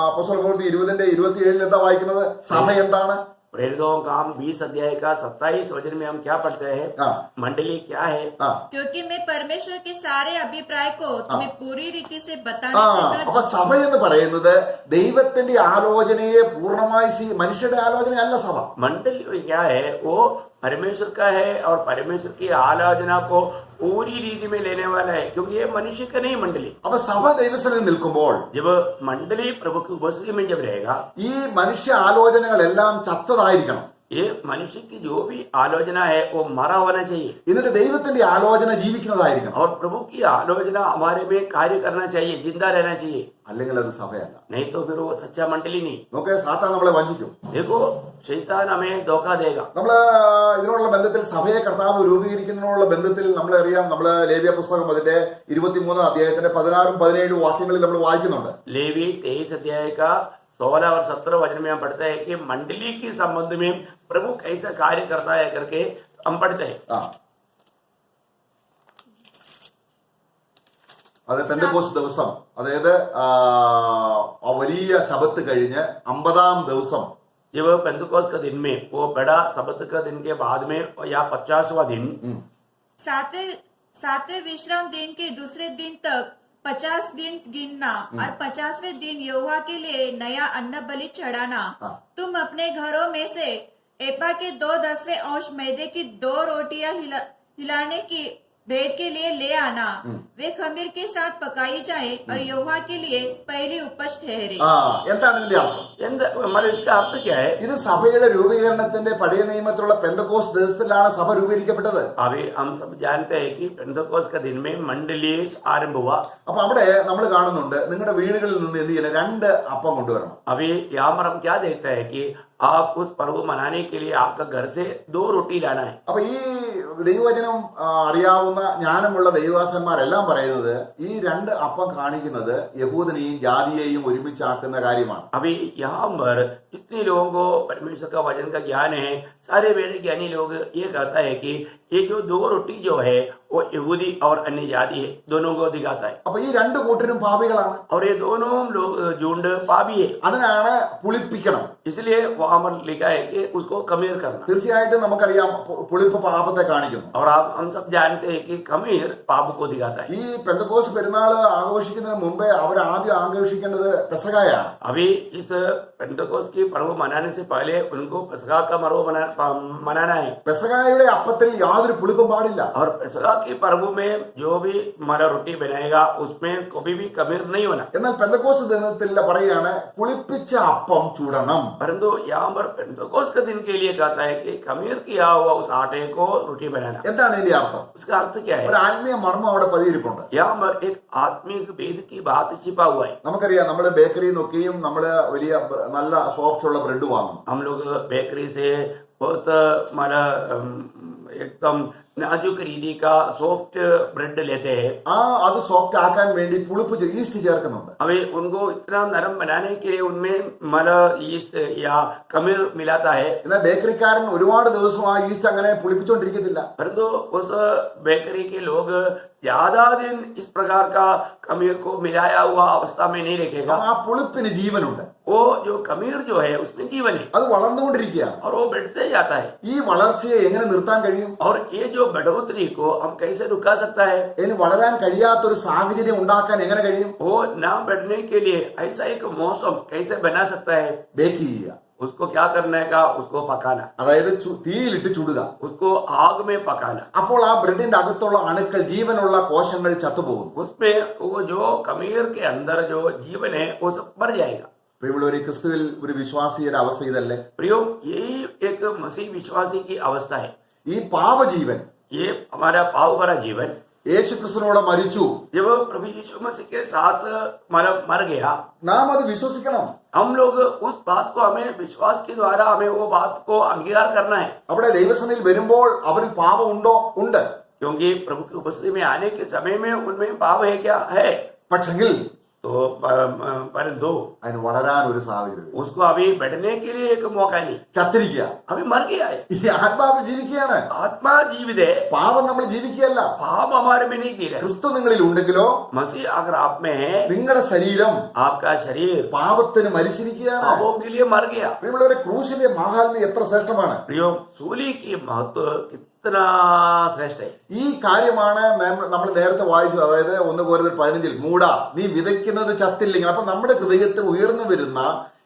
അപ്പോസ്തല പ്രവൃത്തി 20:27 എന്താ വായിക്കുന്നത്? സഭ എന്താണ്? प्रेरितों का काम 20 अध्याय का 27 वचन में हम क्या पढ़ते हैं? मंडली क्या है? क्योंकि मैं परमेश्वर के सारे अभिप्राय को तुम्हें पूरी रीति से बताने അപ്പൊ സഭ എന്ന് പറയുന്നത് ദൈവത്തിന്റെ ആലോചനയെ പൂർണ്ണമായി മനുഷ്യരുടെ ആലോചനയല്ല സഭ. मंडली क्या है? वो परमेश्वर का है, और परमेश्वर की आलोचना को पूरी रीति में लेने वाला है, क्योंकि ये मनुष्य का नहीं मंडली। അപ്പൊ സഭ ദൈവസന്നിധിയിൽ നിൽക്കുമ്പോൾ जब मंडली प्रभु की उपस्थिति में जब रहेगा, ഈ മനുഷ്യ ആലോചനകളെല്ലാം ചത്തതായിരിക്കണം. ये मनुष्य की जो भी आलोचना है वो मरा होना चाहिए, എന്നിട്ട് ദൈവത്തിന്റെ ആലോചന ജീവിക്കുന്നതായിരിക്കണം. और प्रभु की आलोचना हमारे में कार्य करना चाहिए, जिंदा रहना चाहिए, അല്ലെങ്കിൽ അത് സഭയല്ല. नहीं तो फिर वो सच्चा मंडली नहीं। നോക്കെ, സാത്താൻ നമ്മളെ വഞ്ചിക്കും. देखो, शैतान हमें धोखा देगा। നമ്മള് ഇതിനുള്ള ബന്ധത്തിൽ സഭയെ കർത്താവ് രൂപീകരിക്കുന്നതിനുള്ള ബന്ധത്തിൽ നമ്മളറിയാം, നമ്മള് ലേവ്യ പുസ്തകം അതിന്റെ 23 അധ്യായത്തിന്റെ 16 17 വാക്യങ്ങളിൽ നമ്മൾ വായിക്കുന്നുണ്ട്. लेवी 23 अध्याय का 16 और 17 वचन में हम पढ़ते हैं कि मंडली के संबंध में प्रभु कैसा कार्य करता है करके हम पढ़ते हैं। അത് പെന്തക്കോസ്ത് ദിവസം, അതായത് ആ വലിയ ശബത്ത് കഴിഞ്ഞ് 50-ാം ദിവസം, जब पेंतुकोस का दिन में, वो बड़ा सब्त का दिन के बाद में, या 50वां दिन, सातवें विश्राम दिन के दूसरे दिन तक 50 दिन गिनना, और 50वें दिन यहोवा के लिए नया अन्न बलि चढ़ाना। तुम अपने घरों में से एपा के 2/10 अंश मैदे की 2 रोटियां हिलाने की भेंट के लिए ले आना। वे खमीर के साथ पकाई जाए और यहोवा के लिए पहली उपज ठहरे। എന്താണ് ഇതിന്റെ അർത്ഥം? इसका अर्थ क्या है? ഇത് സഭയുടെ രൂപീകരണത്തിന്റെ പഴയ നിയമത്തിലുള്ള പെന്തക്കോസ് ദിവസത്തിലാണ് സഭ രൂപീകരിക്കപ്പെട്ടത്. अभी हम सब जानते हैं कि पेंतकोस का दिन में मंडली आरंभ हुआ। അപ്പൊ അവിടെ നമ്മൾ കാണുന്നുണ്ട്, നിങ്ങളുടെ വീടുകളിൽ നിന്ന് എന്ത് ചെയ്യണം? 2 അപ്പം കൊണ്ടുവരണം. अभी यहाँ पर हम क्या देखते हैं कि आप उस पर्व मनाने के लिए आपका घर से 2 रोटी लाना है। അപ്പൊ ഈ ദൈവവചനം അറിയാവുന്ന ജ്ഞാനമുള്ള ദൈവദാസന്മാരെല്ലാം പറയുന്നത് ഈ 2 അപ്പം കാണിക്കുന്നത് യഹൂദനെയും ജാതിയെയും ഒരുമിച്ചാക്കുന്ന കാര്യമാണ്. अभी यहाँ पर जितने लोगों को परमेश्वर का वचन का ज्ञान है, सारे वेद ज्ञानी लोग ये कहता है कि ये जो दो रोटी जो है वो यहूदी और अन्य जाति है दोनों को दिखाता है അപ്പൊ ഈ രണ്ടു കൂട്ടരും പാപികളാണ്. और ये दोनों लोग झुंड पापी है അതിനാണ് പുളിപ്പിക്കണം. इसलिए वहां पर लिखा है कि उसको कमीर करना. തീർച്ചയായിട്ടും നമുക്കറിയാം പുളിപ്പ് പാപത്തെ കാണിക്കുന്നു. और हम सब जानते हैं कि कमीर पाप को दिखाता है. ഈ പെന്തക്കോസ്ത് പെരുന്നാൾ ആഘോഷിക്കുന്നതിന് മുമ്പേ അവർ ആദ്യം ആഘോഷിക്കേണ്ടത് പെസഹായാണ്. अभी इस पेंटेकोस्त की पर्व मनाने से पहले उनको पेसका का पर्व मनाना है. പെസഹായുടെ അപ്പത്തിൽ യാതൊരു പുളിപ്പും പാടില്ല. और पेसका के पर्व में जो भी हमारा रोटी बनाएगा उसमें कभी भी कमीर नहीं होना. എന്നാൽ പെന്തക്കോസ്ത് ദിനത്തിൽ പറയുകയാണ് പുളിപ്പിച്ച അപ്പം ചൂടണം. परंतु यहाँ पर पेंटेकोस्त के दिन के लिए कहता है कि कमीर किया हुआ उस आटे को रोटी बनाना. എന്താണ് ഇതിന്റെ അർത്ഥം? उसका अर्थ क्या है? ഒരു ആത്മീയ മർമ്മം അവിടെ പതിയിരിപ്പുണ്ട്. यहाँ पर एक आत्मिक भेद की बात छिपा हुआ है. നമുക്കറിയാം നമ്മുടെ ബേക്കറിയിൽ നിന്നൊക്കെയും നമ്മള് വലിയ നല്ല സോഫ്റ്റ് ഉള്ള ബ്രെഡ് വാങ്ങും. हम लोग बेकरी से बहुत हमारा एकदम नाजुक रीति का सॉफ्ट ब्रेड लेते हैं. അത് സോഫ്റ്റ് ആക്കാൻ വേണ്ടി പുളിപ്പ് ഈസ്റ്റ് ചേർക്കുന്നുണ്ട്. अभी उनको इतना नरम बनाने के लिए उनमें हमारा ईस्ट या कमीर मिलाता है. എന്നാൽ ബേക്കറിക്കാരൻ ഒരുപാട് ദിവസം ആ ഈസ്റ്റ് അങ്ങനെ പുളിപ്പിച്ചുകൊണ്ടിരിക്കത്തില്ല. परंतु उस बेकरी के लोग ज्यादा दिन इस प्रकार का कमीर को मिलाया हुआ अवस्था में नहीं रखेगा. ആ പുളിപ്പിന് ജീവനുണ്ട്. वो जो कमीर जो है उसमें जीवन है അത് വളർന്നുകൊണ്ടിരിക്കുകയാണ്. और वो बढ़ते जाता है. ഈ വളർച്ചയെ എങ്ങനെ നിർത്താൻ കഴിയും? और ये जो बढ़ोतरी को हम कैसे रुका सकता है? ഇനി വളരാൻ കഴിയാത്തൊരു സാഹചര്യം ഉണ്ടാക്കാൻ എങ്ങനെ കഴിയും? वो ना बढ़ने के लिए ऐसा एक मौसम कैसे बना सकता है? ബേക്ക് ചെയ്യുക. उसको क्या करने का? उसको पकाना. അതായത് തീയിലിട്ട് ചുടുക. उसको आग में पकाना. അപ്പോൾ ആ ബ്രെഡിന്റെ അകത്തുള്ള അണുക്കൾ ജീവനുള്ള കോശങ്ങൾ ചത്തുപോകും. उसमें वो जो कमीर के अंदर जो जीवन है वो सब मर जाएगा. പ്രിയമുള്ളവരെ, ക്രിസ്തുവിൽ ഒരു വിശ്വാസിയുടെ അവസ്ഥ ഇതല്ലേ? प्रियो, यही एक मसीह विश्वासी की अवस्था है. ഈ പാപജീവൻ ये हमारा पाव भरा जीवन യേശു ക്രിസ്തുവിനോട് മരിച്ചു. जब प्रभु यीशु मसीह के साथ मर गया, നാം അത് വിശ്വസിക്കണം. हम लोग उस बात को हमें विश्वास के द्वारा हमें वो बात को अंगीकार करना है. അവിടെ ദൈവസന്നിധിയിൽ വരുമ്പോൾ അവരിൽ പാപം ഉണ്ടോ? ഉണ്ട്. क्योंकि प्रभु की उपस्थिति में आने के समय में उनमें पाप है क्या? है. പക്ഷെങ്കിൽ तो परंतु അതിന് വളരാൻ ഒരു സാഹചര്യം. उसको अभी बढ़ने के लिए एक मौका नहीं. ചത്തിരിക്കുക. अभी मर गया है. ഈ ആത്മാവ് ജീവിക്കുകയാണ്. आत्मा जीवित है. പാപം നമ്മൾ ജീവിക്കുകയല്ല. पाप हमारे में नहीं गिरा. ക്രിസ്തു നിങ്ങളിൽ ഉണ്ടെങ്കിലോ मसीह अगर आप में है, നിങ്ങളുടെ ശരീരം आपका शरीर പാപത്തിന് മരിച്ചിരിക്കുകയാണ്. पापों के लिए मर गया. പ്രിയമുള്ളവരെ, ക്രൂശിലെ മാഹാത്മ്യം എത്ര ശ്രേഷ്ഠമാണ്. प्रियो, सूली की महत्व कितना श्रेष्ठ है. ഈ കാര്യമാണ് നമ്മൾ നേരത്തെ വായിച്ചത്. അതായത് 1 Corinthians 15 മൂടാ നീ വിതയ്ക്കുന്നത് ചത്തില്ലെങ്കിൽ. അപ്പൊ നമ്മുടെ ഹൃദയത്തിൽ ഉയർന്നു വരുന്ന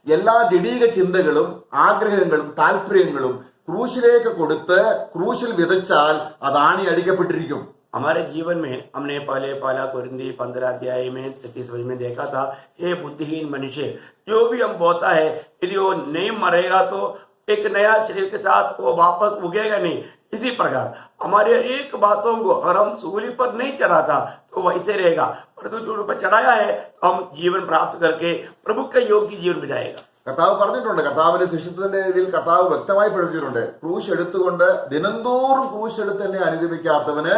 എല്ലാ ജഡീക ചിന്തകളും ആഗ്രഹങ്ങളും താല്പര്യങ്ങളും ക്രൂശിലേക്ക് കൊടുത്ത് ക്രൂശിൽ വിതച്ചാൽ അത് ആണി അടിക്കപ്പെട്ടിരിക്കും. हमारे जीवन में हमने पहला कोरिन्थी 15 अध्याय में 33 में देखा था, हे बुद्धिहीन मनुष्य, जो भी हम बोता है यदि वो नहीं मरेगा तो एक नया शरीर के साथ वो वापस उगेगा नहीं. इसी प्रकार हमारे एक बातों को अगर हम सूली पर नहीं चढ़ा था तो वैसे रहेगा, परंतु जो पर चढ़ाया है तो हम जीवन प्राप्त करके प्रभु के योग्य जीवन बिताएगा. കർത്താവ് പറഞ്ഞിട്ടുണ്ട്. കർത്താവിന്റെ ശിഷ്യത്വത്തിന്റെ ഇതിൽ കർത്താവ് വ്യക്തമായി പഠിപ്പിച്ചിട്ടുണ്ട്. ക്രൂശ് എടുത്തുകൊണ്ട് ദിനംതോറും ക്രൂശ് എടുത്ത് എന്നെ അനുഗമിക്കാത്തവന്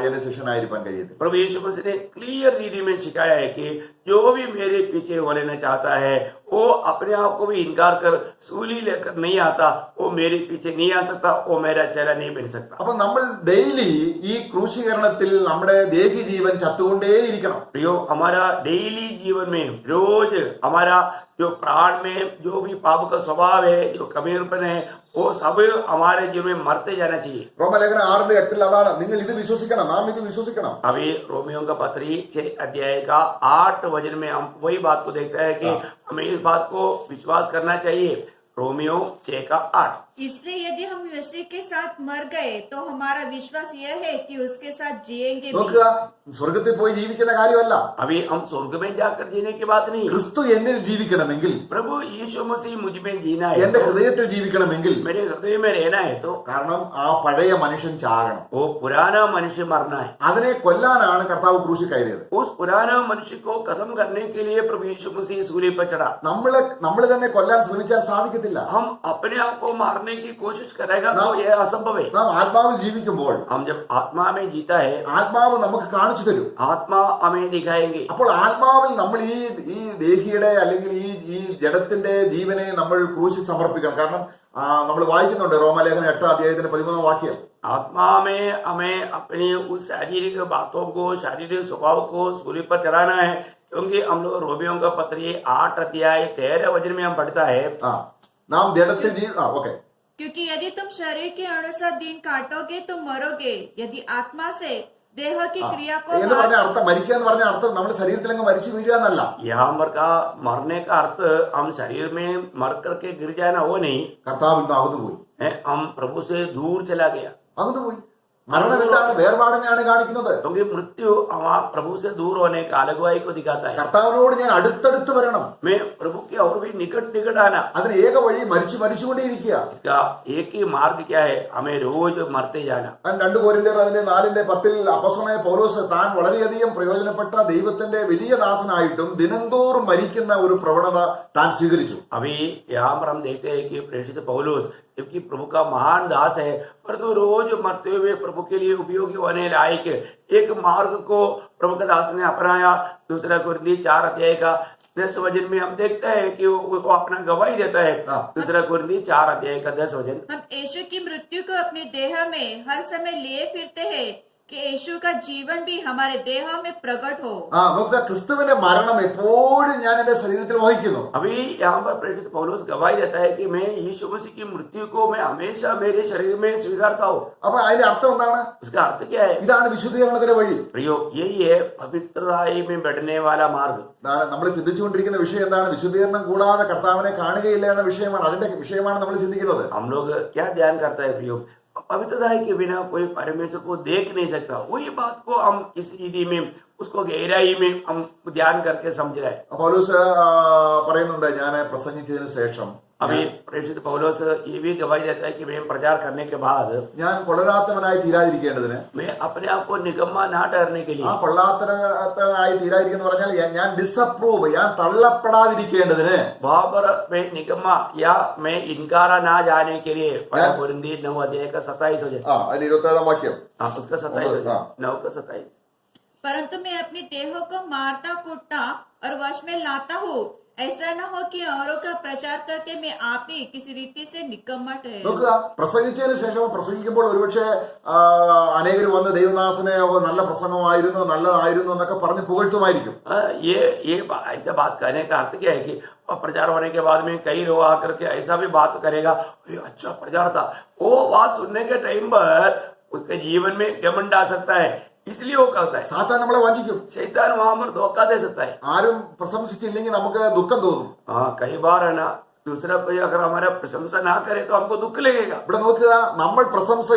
എന്നെ ശിഷ്യനായിരിക്കാൻ കഴിയത്തില്ല. प्रभु यीशु मसीह ने क्लियर रीति में सिखाया है कि जो भी मेरे पीछे हो लेना चाहता है वो अपने आप को भी इनकार कर सूली लेकर नहीं आता, वो मेरे पीछे नहीं आ सकता, वो मेरा चेला नहीं बन सकता. അപ്പൊ നമ്മൾ ഡെയിലി ഈ ക്രൂശീകരണത്തിൽ നമ്മുടെ ദേഹി ജീവൻ ചത്തുകൊണ്ടേയിരിക്കണം. प्रियो, हमारा डेली जीवन में रोज हमारा जो प्राण में जो भी पाप का स्वभाव है, जो कमीरपन है, वो सब हमारे जीवन में मरते जाना चाहिए. റോമലേഖനം 6:8 അതാണ്. നിങ്ങൾ ഇത് വിശ്വസിക്കണം, നാം ഇത് വിശ്വസിക്കണം. अभी रोमियो का पत्री 6 अध्याय का 8 वचन में हम वही बात को देखते हैं कि हमें इस बात को विश्वास करना चाहिए. रोमियो 6 का 8. इसलिए यदि हम मसीह के साथ मर गए तो हमारा विश्वास यह है कि उसके साथ जिएंगे भी. നോക്കുക, സ്വർഗത്തിൽ പോയി ജീവിക്കുന്ന കാര്യമല്ല. अभी हम स्वर्ग में जाकर जीने की बात नहीं. ക്രിസ്തു എന്നിൽ ജീവിക്കണമെങ്കിൽ, प्रभु यीशु मसीह मुझ में जीना है, എന്റെ ഹൃദയത്തിൽ ജീവിക്കണമെങ്കിൽ, मेरे हृदय में रहना है तो കാരണം ആ പഴയ മനുഷ്യൻ ചാകണം. वो पुराना मनुष्य मरना है. അതിനെ കൊല്ലാനാണ് കർത്താവ് ക്രൂശിൽ കയറിയത്. उस पुराना मनुष्य को खत्म करने के लिए प्रभु यीशु मसीह सूली पर चढ़ा. നമ്മൾ തന്നെ കൊല്ലാൻ ശ്രമിച്ചാൽ സാധിക്കത്തില്ല. हम अपने आप को मारने मारने की कोशिश करेगा तो यह असंभव है। നാം ആത്മാവിൽ ജീവിക്കുമ്പോൾ हम जब आत्मा में जीता है, ആത്മാവ് നമുക്ക് കാണിച്ചു തരും. आत्मा हमें दिखाएंगे। അപ്പോൾ ആത്മാവിൽ നമ്മൾ ഈ ദേഹിയുടെ അല്ലെങ്കിൽ ഈ ജഡത്തിന്റെ ജീവനെ നമ്മൾ ക്രൂശിൽ സമർപ്പിക്കണം. കാരണം നമ്മൾ വായിക്കുന്നുണ്ട് റോമാലേഖനം 8:13 आत्मा में हमें अपनी उस शारीरिक बातों को, शारीरिक स्वभाव को सूली पर चढ़ाना है, क्योंकि हम लोग रोमियों का पत्र 8:13 में हम पढ़ता है, നാം ജഡത്തിൽ ഓക്കെ, क्योंकि यदि तुम शरीर के अनुसार दिन काटोगे तो मरोगे, यदि आत्मा से देह की क्रिया को എന്ന് പറഞ്ഞ അർത്ഥം, മരിക്കുക എന്ന് പറഞ്ഞ അർത്ഥം നമ്മുടെ ശരീരത്തിലങ്ങ് മരിച്ചു വീഴുക എന്നല്ല. यहाँ पर का मरने का अर्थ हम शरीर में मर करके गिर जाना वो नहीं, കർത്താവിൽ നിന്ന് അകന്നുപോയി, हम प्रभु से दूर चला गया। അകന്നുപോയി. മരണം എന്താണ്? വേർപാടിനെയാണ് കാണിക്കുന്നത്. क्योंकि मृत्यु हमारा प्रभु से दूर होने का अलगवाई को दिखाता है। കർത്താവിനോട് ഞാൻ അടുത്തടുത്ത് വരണം. मैं प्रभु के और भी निकट निकट आना। അതിന് ഏക വഴി മരിച്ചുകൊണ്ടേയിരിക്കുക. इसका एक ही मार्ग क्या है? हमें रोज मरते जाना। 2 കൊരിന്ത്യർ 4:10 അപ്പോസ്തലനായ പൗലോസ് താൻ വളരെയധികം പ്രയോജനപ്പെട്ട ദൈവത്തിന്റെ വലിയ ദാസനായിട്ടും ദിനംതോറും മരിക്കുന്ന ഒരു പ്രവണത താൻ സ്വീകരിച്ചു. अभी यहाँ पर हम देखते हैं कि प्रेषित पौलुस जबकि प्रभु का महान दास है, परंतु रोज मरते हुए प्रभु के लिए उपयोगी होने लायक एक मार्ग को प्रभु का दास ने अपनाया। 2 कुरिन्थी 4:10 में हम देखते हैं कि वो अपना गवाही देता है। 2 कुरिन्थी 4:10 हम यीशु की मृत्यु को अपने देह में हर समय लिए फिरते हैं कि यीशु का जीवन भी हमारे देह में प्रकट हो। നോക്കുക, ക്രിസ്തുവിന്റെ മരണം എപ്പോഴും ഞാൻ എന്റെ ശരീരത്തിൽ വഹിക്കുന്നു. अभी यहाँ पर प्रेषित पौलुस गवाही देता है कि मैं यीशु मसीह की मृत्यु को मैं हमेशा मेरे शरीर में स्वीकारता हूँ। അപ്പൊ അതിന്റെ അർത്ഥം എന്താണ്? इसका अर्थ क्या है? ഇതാണ് വിശുദ്ധീകരണത്തിന്റെ വഴി. प्रियो, यही है पवित्रताई में बढ़ने वाला मार्ग। നമ്മൾ ചിന്തിച്ചുകൊണ്ടിരിക്കുന്ന വിഷയം എന്താണ്? വിശുദ്ധീകരണം കൂടാതെ കർത്താവിനെ കാണുകയില്ല എന്ന വിഷയമാണ്. അതിന്റെ വിഷയമാണ് നമ്മൾ ചിന്തിക്കുന്നത്. हम लोग क्या ध्यान करता है प्रियो? पवित्रता के बिना कोई परमेश्वर को देख नहीं सकता। वही बात को हम इस रीति में, उसको गहराई में हम ध्यान करके समझ रहे हैं। പൗലോസ് പറയുന്നുണ്ട്, ഞാൻ പ്രസംഗിച്ചതിന് ശേഷം अभी प्रेषित पौलुस ये भी गवाही देता है कि मैं प्रचार करने के बाद ഞാൻ കൊള്ളരാത്തവനായി തീരാതിരിക്കേണ്ടതിന്, मैं अपने आप को निकम्मा ना ठहरने के लिए, കൊള്ളാത്തവനായി തീരാതിരിക്കുന്ന പറഞ്ഞാൽ ഞാൻ ഡിസപ്രൂവ്, ഞാൻ തള്ളപ്പെടാതിരിക്കേണ്ടതിന്, वहां पर मैं निकम्मा या मैं इनकारा ना जाने के लिए 2 कुरिन्थी 9:27 അതിൽ 27 വാക്യം, उसका 27 परंतु मैं अपने देह को मारता कूटता और वश में लाता हूँ, ऐसा न हो कि औरों का प्रचार करके मैं आप ही किसी रीति से निकम्मा ठहरूं। നോക്കുക, പ്രസംഗിച്ചതിന് ശേഷം പ്രസംഗിക്കുമ്പോൾ ഒരുപക്ഷെ അനേകർ വന്ന് ദൈവദാസനെ നല്ല പ്രസംഗമായിരുന്നു, നല്ലതായിരുന്നു എന്നൊക്കെ പറഞ്ഞ് പുകഴ്ത്തുമായിരിക്കും. ये ऐसा बात करने का अर्थ क्या है कि प्रचार होने के बाद में कई लोग आकर के ऐसा भी बात करेगा, अच्छा प्रचार था। वो बात सुनने के टाइम पर उसके जीवन में घमंड आ सकता है, इसलिए वो करता है। സാത്താൻ നമ്മളെ വഞ്ചിക്കും. शैतान वहां पर धोखा दे सकता है। ആരും പ്രശംസിച്ചില്ലെങ്കിൽ നമുക്ക് ദുഃഖം തോന്നും. हाँ, कई बार है ना, दूसरा कोई अगर हमारा प्रशंसा ना करे तो हमको दुख लगेगा। ഇവിടെ നോക്കുക, നമ്മൾ പ്രശംസ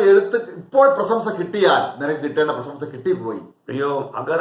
ഇപ്പോൾ പ്രശംസ കിട്ടിയാൽ നിനക്ക് കിട്ടേണ്ട പ്രശംസ കിട്ടിപ്പോയി. प्रियो, अगर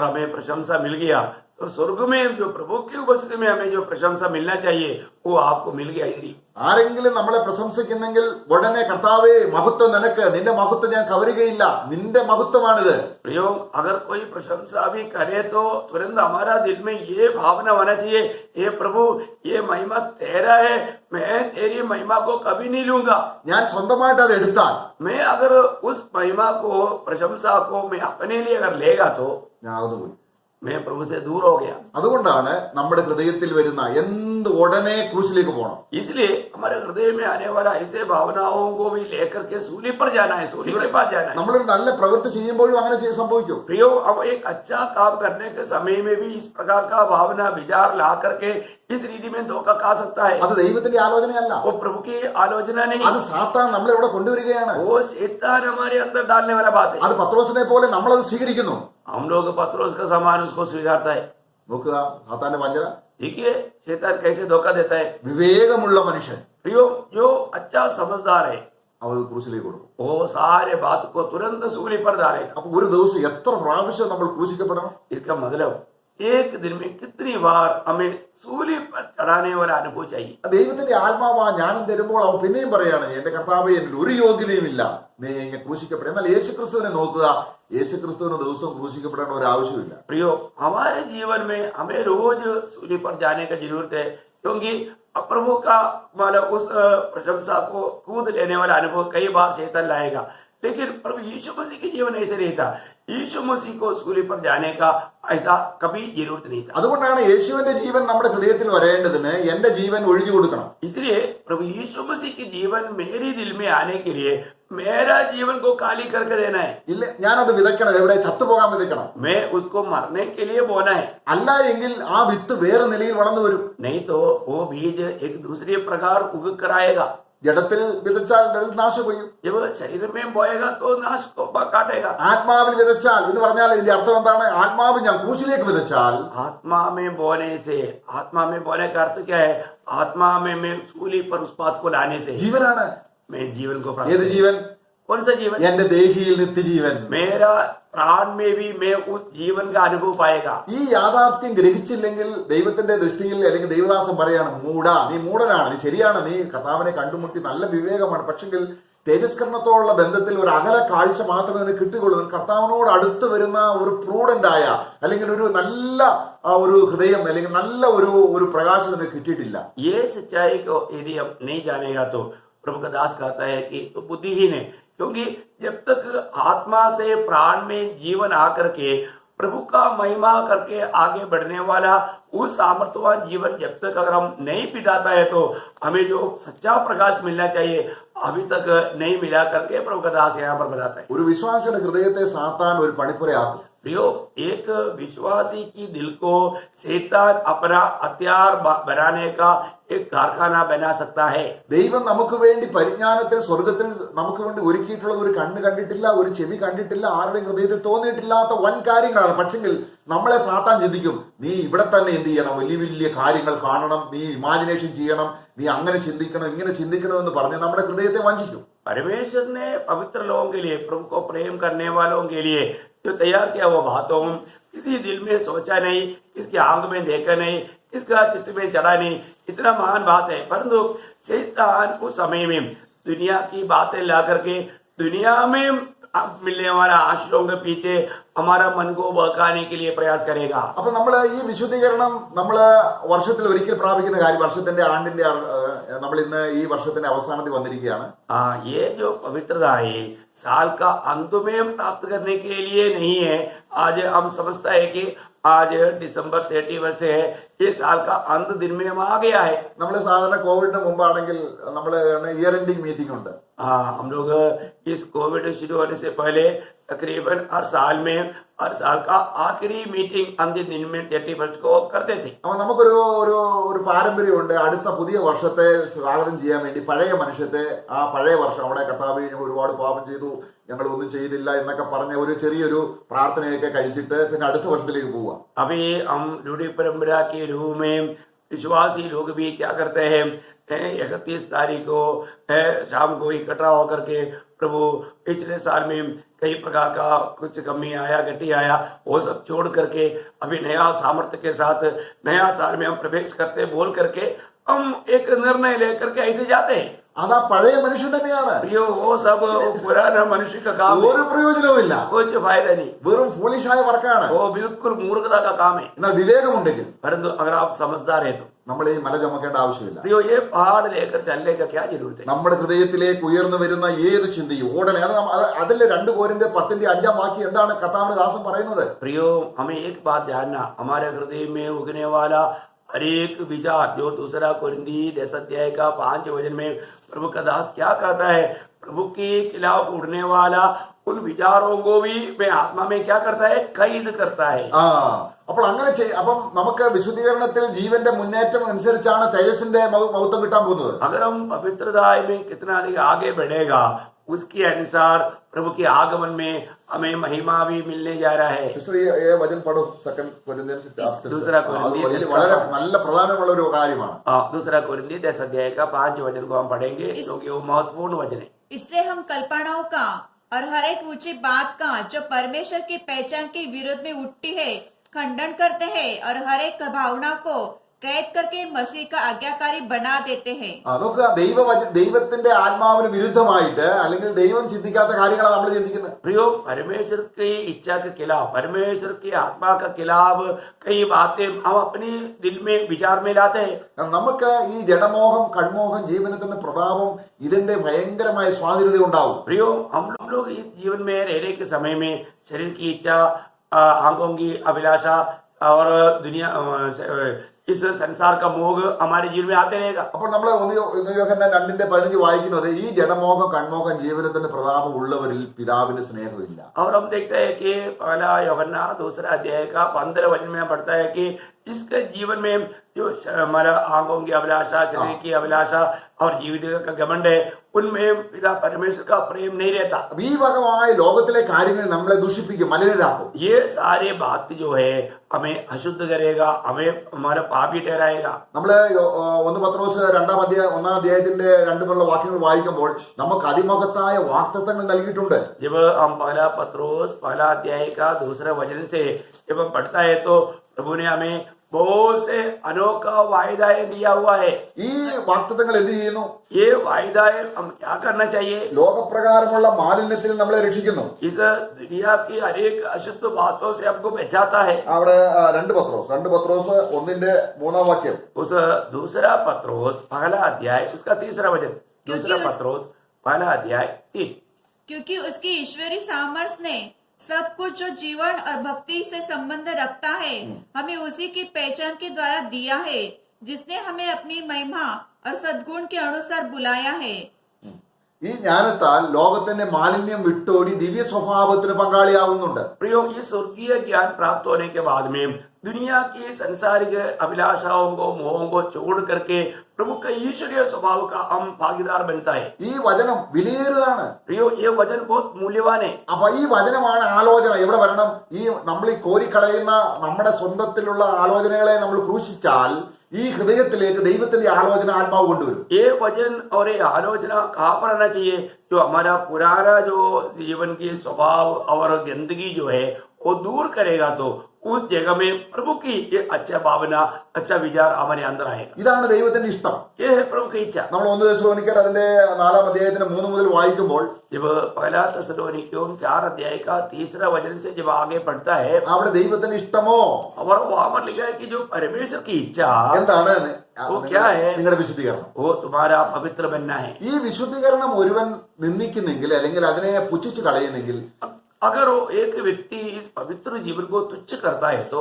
हमें प्रशंसा मिल गया तो स्वर्ग में जो प्रभु की उपस्थिति में हमें जो प्रशंसा मिलना चाहिए वो आपको मिल गया। यदि ആരെങ്കിലും നമ്മളെ പ്രശംസിക്കുന്നെങ്കിൽ ഉടനെ കർത്താവേ മഹത്വം നിനക്ക്, നിന്റെ മഹത്വം ഞാൻ കവരുകയില്ല, നിന്റെ മഹത്വമാണിത്. प्रियो, अगर कोई प्रशंसा भी करे तो तुरंत हमारा दिल में ये भावना होना चाहिए, ये प्रभु ये महिमा तेरा है, मैं तेरी महिमा को कभी नहीं लूंगा। ഞാൻ സ്വന്തമായിട്ട് അത് എടുത്താൽ, मैं अगर उस महिमा को, प्रशंसा को मैं अपने लिए अगर लेगा तो ഞാൻ അകന്നുപോയി. मैं प्रभु से दूर हो गया। അതുകൊണ്ടാണ് നമ്മുടെ ഹൃദയത്തിൽ വരുന്ന എന്ത് ഉടനെ ക്രൂശിലേക്ക് പോകണം. इसलिए हमारे हृदय में आने वाला ऐसे भावनाओं को भी लेकर के सूली पर जाना है, सूली के पास जाना है। നമ്മളൊരു നല്ല പ്രവൃത്തി ചെയ്യുമ്പോഴും അങ്ങനെ സംഭവിക്കും. प्रियो, अब एक अच्छा काम करने के समय में भी इस प्रकार का भावना विचार ला करके इस रीति में धोखा खा सकता है। അത് ദൈവത്തിന്റെ ആലോചനയല്ല, वो प्रभु की आलोचना नहीं, അത് സാത്താൻ നമ്മളെ ഇവിടെ കൊണ്ടുവരികയാണ്. वो शैतान हमारे अंदर डालने वाला बात है। അത് പത്രോസിനെ പോലെ നമ്മളത് സ്വീകരിക്കുന്നു. हम लोग पत्रोस का सामान उसको स्वीकारता है। നോക്കുക സാത്താന്റെ വഞ്ചന. देखिए शैतान कैसे धोखा देता है। വിവേകമുള്ള മനുഷ്യൻ प्रियो, जो अच्छा समझदार है അവൾ ക്രൂശിലേക്ക് കൊടുക്കും. वो सारे बात को तुरंत सूली पर डालेगा। അപ്പൊ ഒരു ദിവസം എത്ര പ്രാവശ്യം നമ്മൾ ക്രൂശിക്കപ്പെടണം? इसका मतलब एक दिन में कितनी बार हमें सूली पर चढ़ाने वाला अनुभव चाहिए। ദൈവത്തിന്റെ ആത്മാവാ ജ്ഞാനം തരുമ്പോൾ അവൻ പിന്നെയും പറയാണ്, എന്റെ കർത്താവേ എന്നിൽ ഒരു യോഗ്യതയും ഇല്ല, നീ ഇങ്ങനെ ക്രൂശിക്കപ്പെടും. എന്നാൽ യേശുക്രിസ്തുവിനെ നോക്കുക, യേശുക്രിസ്തുവിന് ദിവസവും ക്രൂശിക്കപ്പെടേണ്ട ഒരു ആവശ്യമില്ല. प्रियो, हमारे जीवन में हमें रोज सूली पर जाने की जरूरत है, क्योंकि प्रभु का मतलब उस प्रशंसा को कूद लेने वाला अनुभव कई बार शैतान लाएगा, लेकिन प्रभु यीशु मसीह के जीवन ऐसे नहीं था। यीशु मसीह को सूली पर जाने का ऐसा कभी जरूरत नहीं था। അതുകൊണ്ടാണ് യേശുവിന്റെ ജീവൻ നമ്മുടെ ഹൃദയത്തിൽ വരേണ്ടതിന് എന്റെ ജീവൻ ഒഴിഞ്ഞു കൊടുക്കണം. इसलिए प्रभु यीशु मसीह के जीवन मेरे दिल में आने के लिए मेरा जीवन को खाली करके देना है। ഇല്ല, ഞാനത് വിതയ്ക്കണം. എവിടെ? ചത്തുപോകാൻ വിതയ്ക്കണം. मैं उसको मरने के लिए बोना है। അല്ല എങ്കിൽ ആ വിത്ത് വേറെ നിലയിൽ വളർന്നു വരും. नहीं तो वो बीज एक दूसरे प्रकार उग कर आएगा। ജഡത്തിൽ വിതച്ചാൽ ജഡത്തിൽ നാശം കൊയ്യും. जब शरीर में बोएगा तो नाश को काटेगा। ആത്മാവിൽ വിതച്ചാൽ എന്ന് പറഞ്ഞാൽ ഇതിന്റെ അർത്ഥം എന്താണ്? ആത്മാവ് ഞാൻ ക്രൂശിലേക്ക് വിതച്ചാൽ, आत्मा में बोने से, आत्मा में बोने का अर्थ क्या है? आत्मा में मैं सूली पर उस बात को लाने से ജീവനാണ്. मैं जीवन को ഏത് प्राप्त। ജീവൻ? कौन सा जीवन? എന്റെ ദേഹിയിൽ നിത്യജീവൻ. मेरा प्राण में भी मैं उस जीवन का अनुभव पाएगा। ഈ യാഥാർത്ഥ്യം ഗ്രഹിച്ചില്ലെങ്കിൽ ദൈവത്തിന്റെ ദൃഷ്ടിയിൽ അല്ലെങ്കിൽ ദൈവദാസൻ പറയാണ്, നീ മൂടനാണ്, നീ ശരിയാണ്, നീ കർത്താവിനെ കണ്ടുമുട്ടി നല്ല വിവേകമാണ്, പക്ഷെങ്കിൽ തേജസ്കരണത്തോടുള്ള ബന്ധത്തിൽ ഒരു അകല കാഴ്ച മാത്രമേ നിനക്ക് കിട്ടുകയുള്ളൂ. കർത്താവിനോട് അടുത്ത് വരുന്ന ഒരു പ്രൂഡന്റ് ആയ അല്ലെങ്കിൽ ഒരു നല്ല ഒരു ഹൃദയം അല്ലെങ്കിൽ നല്ല ഒരു പ്രകാശം നിനക്ക് കിട്ടിയിട്ടില്ല. ये सच्चाई को यदि हम नहीं जानेगा तो प्रभु का दास कहता है कि तो बुद्धिहीन है, क्योंकि जब तक आत्मा से प्राण में जीवन आकर के प्रभु का महिमा करके आगे बढ़ने वाला उस सामर्थ्यवान जीवन जब तक अगर हम नहीं बिताता है तो हमें जो सच्चा प्रकाश मिलना चाहिए अभी तक नहीं मिला करके प्रभु का दास यहाँ पर बताता है। ഒരു വിശ്വാസിയുടെ ഹൃദയത്തെ സാത്താൻ ഒരു പണിപ്പുരയാക്കും. प्रियो, एक विश्वासी की दिल को शैतान अपना हथियार बनाने का एक कारखाना बना सकता है। ദൈവം നമുക്ക് വേണ്ടി പരിജ്ഞാനത്തിൽ സ്വർഗത്തിൽ നമുക്ക് വേണ്ടി ഒരുക്കിയിട്ടുള്ളത് ഒരു കണ്ണ് കണ്ടിട്ടില്ല, ഒരു ചെവി കണ്ടിട്ടില്ല, ആരുടെ ഹൃദയത്തിൽ തോന്നിയിട്ടില്ലാത്ത വൻ കാര്യങ്ങളാണ്. പക്ഷെങ്കിൽ നമ്മളെ സാത്താൻ ചിന്തിക്കും, നീ ഇവിടെ തന്നെ എന്ത് ചെയ്യണം, വലിയ വലിയ കാര്യങ്ങൾ കാണണം, നീ ഇമാജിനേഷൻ ചെയ്യണം, നീ അങ്ങനെ ചിന്തിക്കണം, ഇങ്ങനെ ചിന്തിക്കണം എന്ന് പറഞ്ഞ് നമ്മുടെ ഹൃദയത്തെ വഞ്ചിക്കും. परमेश्वर ने पवित्र लोगों के लिए, प्रभु को प्रेम करने वालों के लिए जो तैयार किया वो बातों किसी दिल में सोचा नहीं, किसकी आंख में देखा नहीं, किसका चित्त में चढ़ा नहीं, इतना महान बात है। परंतु शैतान उस समय में दुनिया की बातें ला करके दुनिया में मिलने वाला आशीषों के पीछे हमारा मन को बहकाने के लिए प्रयास करेगा। അപ്പൊ നമ്മള് ഈ വിശുദ്ധീകരണം നമ്മള് വർഷത്തിൽ ഒരിക്കൽ പ്രാപിക്കുന്ന കാര്യം, വർഷത്തിന്റെ ആണ്ടിന്റെ നമ്മൾ ഇന്ന് ഈ വർഷത്തിന്റെ അവസാനത്തിൽ വന്നിരിക്കുകയാണ്. ये जो पवित्रता है साल का अंत में प्राप्त करने के लिए नहीं है। आज हम समझता है कि आज दिसंबर 31 है, ये साल का अंत दिन में हम आ गया है। നമ്മൾ സാധാരണ കോവിഡിന് മുമ്പാണെങ്കിൽ നമ്മള് ഇയർ എൻഡിങ് മീറ്റിംഗ് ഉണ്ട്. हम लोग इस कोविड शुरू होने से पहले तकरीबन हर साल में हर साल का आखिरी मीटिंग अंतिम दिन में 31 को करते थे। അപ്പൊ നമുക്കൊരു പാരമ്പര്യമുണ്ട്. അടുത്ത പുതിയ വർഷത്തെ സ്വാഗതം ചെയ്യാൻ വേണ്ടി പഴയ മനുഷ്യത്തെ ആ പഴയ വർഷം അവിടെ കർത്താവേ ഞങ്ങൾ ഒരുപാട് പാപം ചെയ്തു, ഞങ്ങൾ ഒന്നും ചെയ്തില്ല എന്നൊക്കെ പറഞ്ഞ ഒരു ചെറിയൊരു പ്രാർത്ഥനയൊക്കെ കഴിച്ചിട്ട് പിന്നെ അടുത്ത വർഷത്തിലേക്ക് പോവുക. अभी हम रूढ़ी परंपरा के रूप में विश्वासी लोग भी क्या करते हैं, 31 तारीख को शाम को इकट्ठा होकर के प्रभु पिछले साल में कई प्रकार का कुछ कमी आया, घटी आया, वो सब छोड़ करके अभी नया सामर्थ्य के साथ नया साल में हम प्रवेश करते बोल करके हम एक निर्णय लेकर के ऐसे जाते हैं। അതാ പഴയ മനുഷ്യൻ തന്നെയാണ്. प्रियो, वो सब पुराना मनुष्य का काम है, ഒരു പ്രയോജനവുമില്ല, कुछ फायदा नहीं, വെറും ഫൂളിഷായ വർക്കാണ്. वो बिल्कुल मूर्खता का काम है। എന്നാൽ വിവേകമുണ്ടെങ്കിൽ परंतु अगर आप समझदार है तो നമ്മൾ ഈ മല ചുമക്കേണ്ട ആവശ്യമില്ല. प्रियो, ये पहाड़ लेकर चलने का क्या जरूरत है? നമ്മുടെ ഹൃദയത്തിലേക്ക് ഉയർന്നു വരുന്ന ഏത് ചിന്തയും ഉടനെ അതിലെ 2 കൊരിന്ത്യർ 10:5 എന്താണ് കർത്താവിന്റെ ദാസൻ പറയുന്നത്? प्रियो, हमें एक बात जानना, हमारे हृदय में उगने वाला हर एक विचार जो 2 कोरिन्थी 10 अध्याय का 5 वचन में प्रभु का दास क्या कहता है, प्रभु के खिलाफ उड़ने वाला उन विचारों को भी मैं आत्मा में क्या करता है, कैद करता है। അപ്പോൾ അങ്ങനെ അപ്പം നമുക്ക് വിശുദ്ധീകരണത്തിൽ ജീവന്റെ മുന്നേറ്റം അനുസരിച്ചാണ് തേജസ്സിന്റെ മഹത്വം കിട്ടാൻ പോകുന്നത്. अगर हम पवित्रता में कितना अधिक आगे बढ़ेगा उसके अनुसार प्रभु के आगमन में हमें महिमा भी मिलने जा रहा है। സിസ്റ്റർ ഈ വചനം പഠു. 2 കൊരിന്ത്യർ दूसरा कोरिन्थी വളരെ നല്ല പ്രധാനമുള്ള ഒരു കാര്യമാണ്. 2 कोरिन्थी 10 अध्याय का 5 वचन को हम पढ़ेंगे क्योंकि वो महत्वपूर्ण वचन है। इसलिए हम कल्पनाओं का और हर एक ऊंची बात का जो परमेश्वर की पहचान के विरोध में उठती है खंडन करते हैं और हर एक भावना को कैद करके मसीह का आज्ञाकारी बना देते हैं। നോക്കുക, ദൈവത്തിന്റെ ആത്മാവിന് വിരുദ്ധമായിട്ട് അല്ലെങ്കിൽ ദൈവം ചിന്തിക്കാത്ത കാര്യങ്ങളാണ് നമ്മൾ ചിന്തിക്കുന്നത്. प्रियो, परमेश्वर की इच्छा के खिलाफ, परमेश्वर की आत्मा के खिलाफ कई बातें हम अपनी दिल में विचार में लाते हैं. കാരണം നമുക്ക് ഈ ജഡമോഹം, കൺമോഹം, ജീവനത്തിന്റെ പ്രതാപം ഇതിന്റെ ഭയങ്കരമായ സ്വാധീനത ഉണ്ടാവും. प्रियो, हम लोग इस जीवन में रहने के समय में शरीर की इच्छा, आंखों की अभिलाषा और दुनिया इस संसार का मोह हमारे जीवन में आते रहेगा. അപ്പോൾ നമ്മൾ 1 യോഹന്നാൻ 2:15 വായിക്കുന്നത് ഈ ജഡമോഹം, കൺമോഹം, ജീവനത്തിന്റെ പ്രതാപം ഉള്ളവരിൽ പിതാവിന് സ്നേഹമില്ല. और हम देखते हैं कि पहला यूहन्ना 2 अध्याय का 15 वचन में पढ़ता है कि इसके जीवन में जो हमारा आंखों की अभिलाषा, शरीर की अभिलाषा और जीवित का घमंड है, उनमें पिता परमेश्वर का प्रेम नहीं रहता. ഈ വകമായ ലോകത്തിലെ കാര്യങ്ങൾ നമ്മളെ ദുഷിപ്പിക്കും, മലിനരാക്കും. ये सारे बात जो है हमें अशुद्ध करेगा, हमें हमारा पापी ठहराएगा. നമ്മള് 1 പത്രോസ് 1 അധ്യായത്തിന്റെ 2 വാക്യങ്ങൾ വായിക്കുമ്പോൾ നമുക്ക് അതിമഹത്തായ വാഗ്ദത്തങ്ങൾ നൽകിയിട്ടുണ്ട്. जब हम पहला पत्रोस पहला अध्याय का 2 वचन से जब हम पढ़ता है तो प्रभु ने हमें बहुत से अनोखा वायदाएं दिया हुआ है. ഈ വാഗ്ദത്തങ്ങൾ എന്ത് ചെയ്യുന്നു? ये वायदाएं हम क्या करना चाहिए? ലോകപ്രകാരമുള്ള മാലിന്യത്തിൽ നമ്മളെ രക്ഷിക്കുന്നു. इस दुनिया की अनेक अशुद्ध बातों से हमको बचाता है. അവിടെ 2 പത്രോസ് 1:3 വാക്യം. उस 2 पत्रोस पहला अध्याय उसका 3 वचन. 2 पत्रोस पहला अध्याय 3. क्योंकि उसकी ईश्वरी सामर्थ्य ने सब कुछ जो जीवन और भक्ति से संबंध रखता है हमें उसी की पहचान के द्वारा दिया है, जिसने हमें अपनी महिमा और सद्गुण के अनुसार बुलाया है. ഈ ജ്ഞാനത്താൽ ലോകത്തിന്റെ മാലിന്യം വിട്ടോടി ദിവ്യ സ്വഭാവത്തിന് പങ്കാളിയാവുന്നുണ്ട്. प्रियो, ये स्वर्गीय ज्ञान प्राप्त होने के बाद में दुनिया की संसारिक अभिलाषाओं को, मोहों को छोड़ करके प्रभु का ईश्वरीय स्वभाव का हम भागीदार बनता है. ഈ വചനം വിലയേറിയതാണ്. प्रियो, ये वचन बहुत मूल्यवान है. അപ്പൊ ഈ വചനമാണ് ആലോചന. എവിടെ വരണം? ഈ നമ്മൾ ഈ കോരിക്കളയുന്ന നമ്മുടെ സ്വന്തത്തിലുള്ള ആലോചനകളെ നമ്മൾ ക്രൂശിച്ചാൽ ഈ ഹൃദയത്തിലേക്ക് ദൈവത്തിന്റെ ആലോചന ആത്മാവ് കൊണ്ടുവരും. ये वचन और ये आलोचना कहाँ पर आना चाहिए? जो हमारा पुराना जो जीवन की स्वभाव और गंदगी जो है वो दूर करेगा तो उस जगह में प्रभु की ये अच्छा भावना, अच्छा विचार हमारे अंदर आएगा. ഇതാണ് ദൈവത്തിന്റെ ഇഷ്ടം. ये है प्रभु की इच्छा. നമ്മൾ 1 തെസ്സലോനിക്കർ അതിന്റെ 4 അധ്യായത്തിന്റെ 3 മുതൽ വായിക്കുമ്പോൾ जब पहला തെസ്സലോനിക്കോं 4 अध्याय का 3 वचन से जब आगे पढ़ता है അവിടെ ദൈവത്തിന് ഇഷ്ടമോ और वहां पर लिखा है कि जो परमेश्वर की इच्छा എന്താണ്? वो क्या है? നിങ്ങളുടെ വിശുദ്ധീകരണം. वो तुम्हारा पवित्र बनना है. ഈ വിശുദ്ധീകരണം ഒരുവൻ നിന്ദിക്കുന്നെങ്കിൽ അല്ലെങ്കിൽ അതിനെ പുച്ഛിച്ച് കളയുന്നെങ്കിൽ अगर वो एक व्यक्ति इस पवित्र जीवन को तुच्छ करता है तो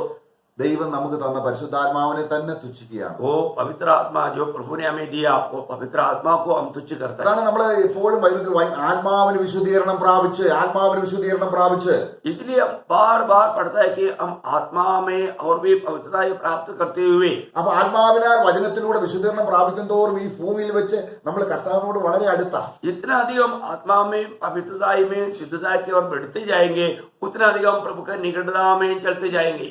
ദൈവം നമുക്ക് തന്ന പരിശുദ്ധാത്മാവിനെ തന്നെ തുച്ഛിക്കുകയാണ്. वो पवित्र आत्मा जो प्रभु ने हमें दिया, वो पवित्र आत्मा को हम तुच्छ करता है. അതാണ് നമ്മൾ എപ്പോഴും ബൈബിളിൽ ആത്മാവിന് വിശുദ്ധീകരണം പ്രാപിച്ച്, ആത്മാവിന് വിശുദ്ധീകരണം പ്രാപിച്ച്. इसलिए हम बार बार पढ़ता है कि हम आत्मा में और भी पवित्रता प्राप्त करते हुए, അപ്പൊ ആത്മാവിനാൽ വചനത്തിലൂടെ വിശുദ്ധീകരണം പ്രാപിക്കും തോറും ഈ ഭൂമിയിൽ വെച്ച് നമ്മൾ കർത്താവിനോട് വളരെ അടുത്താ. जितना अधिक हम आत्मा में, पवित्रता में, शुद्धता की ओर बढ़ते जाएंगे, उतना अधिक हम प्रभु के निकटता में चलते जाएंगे.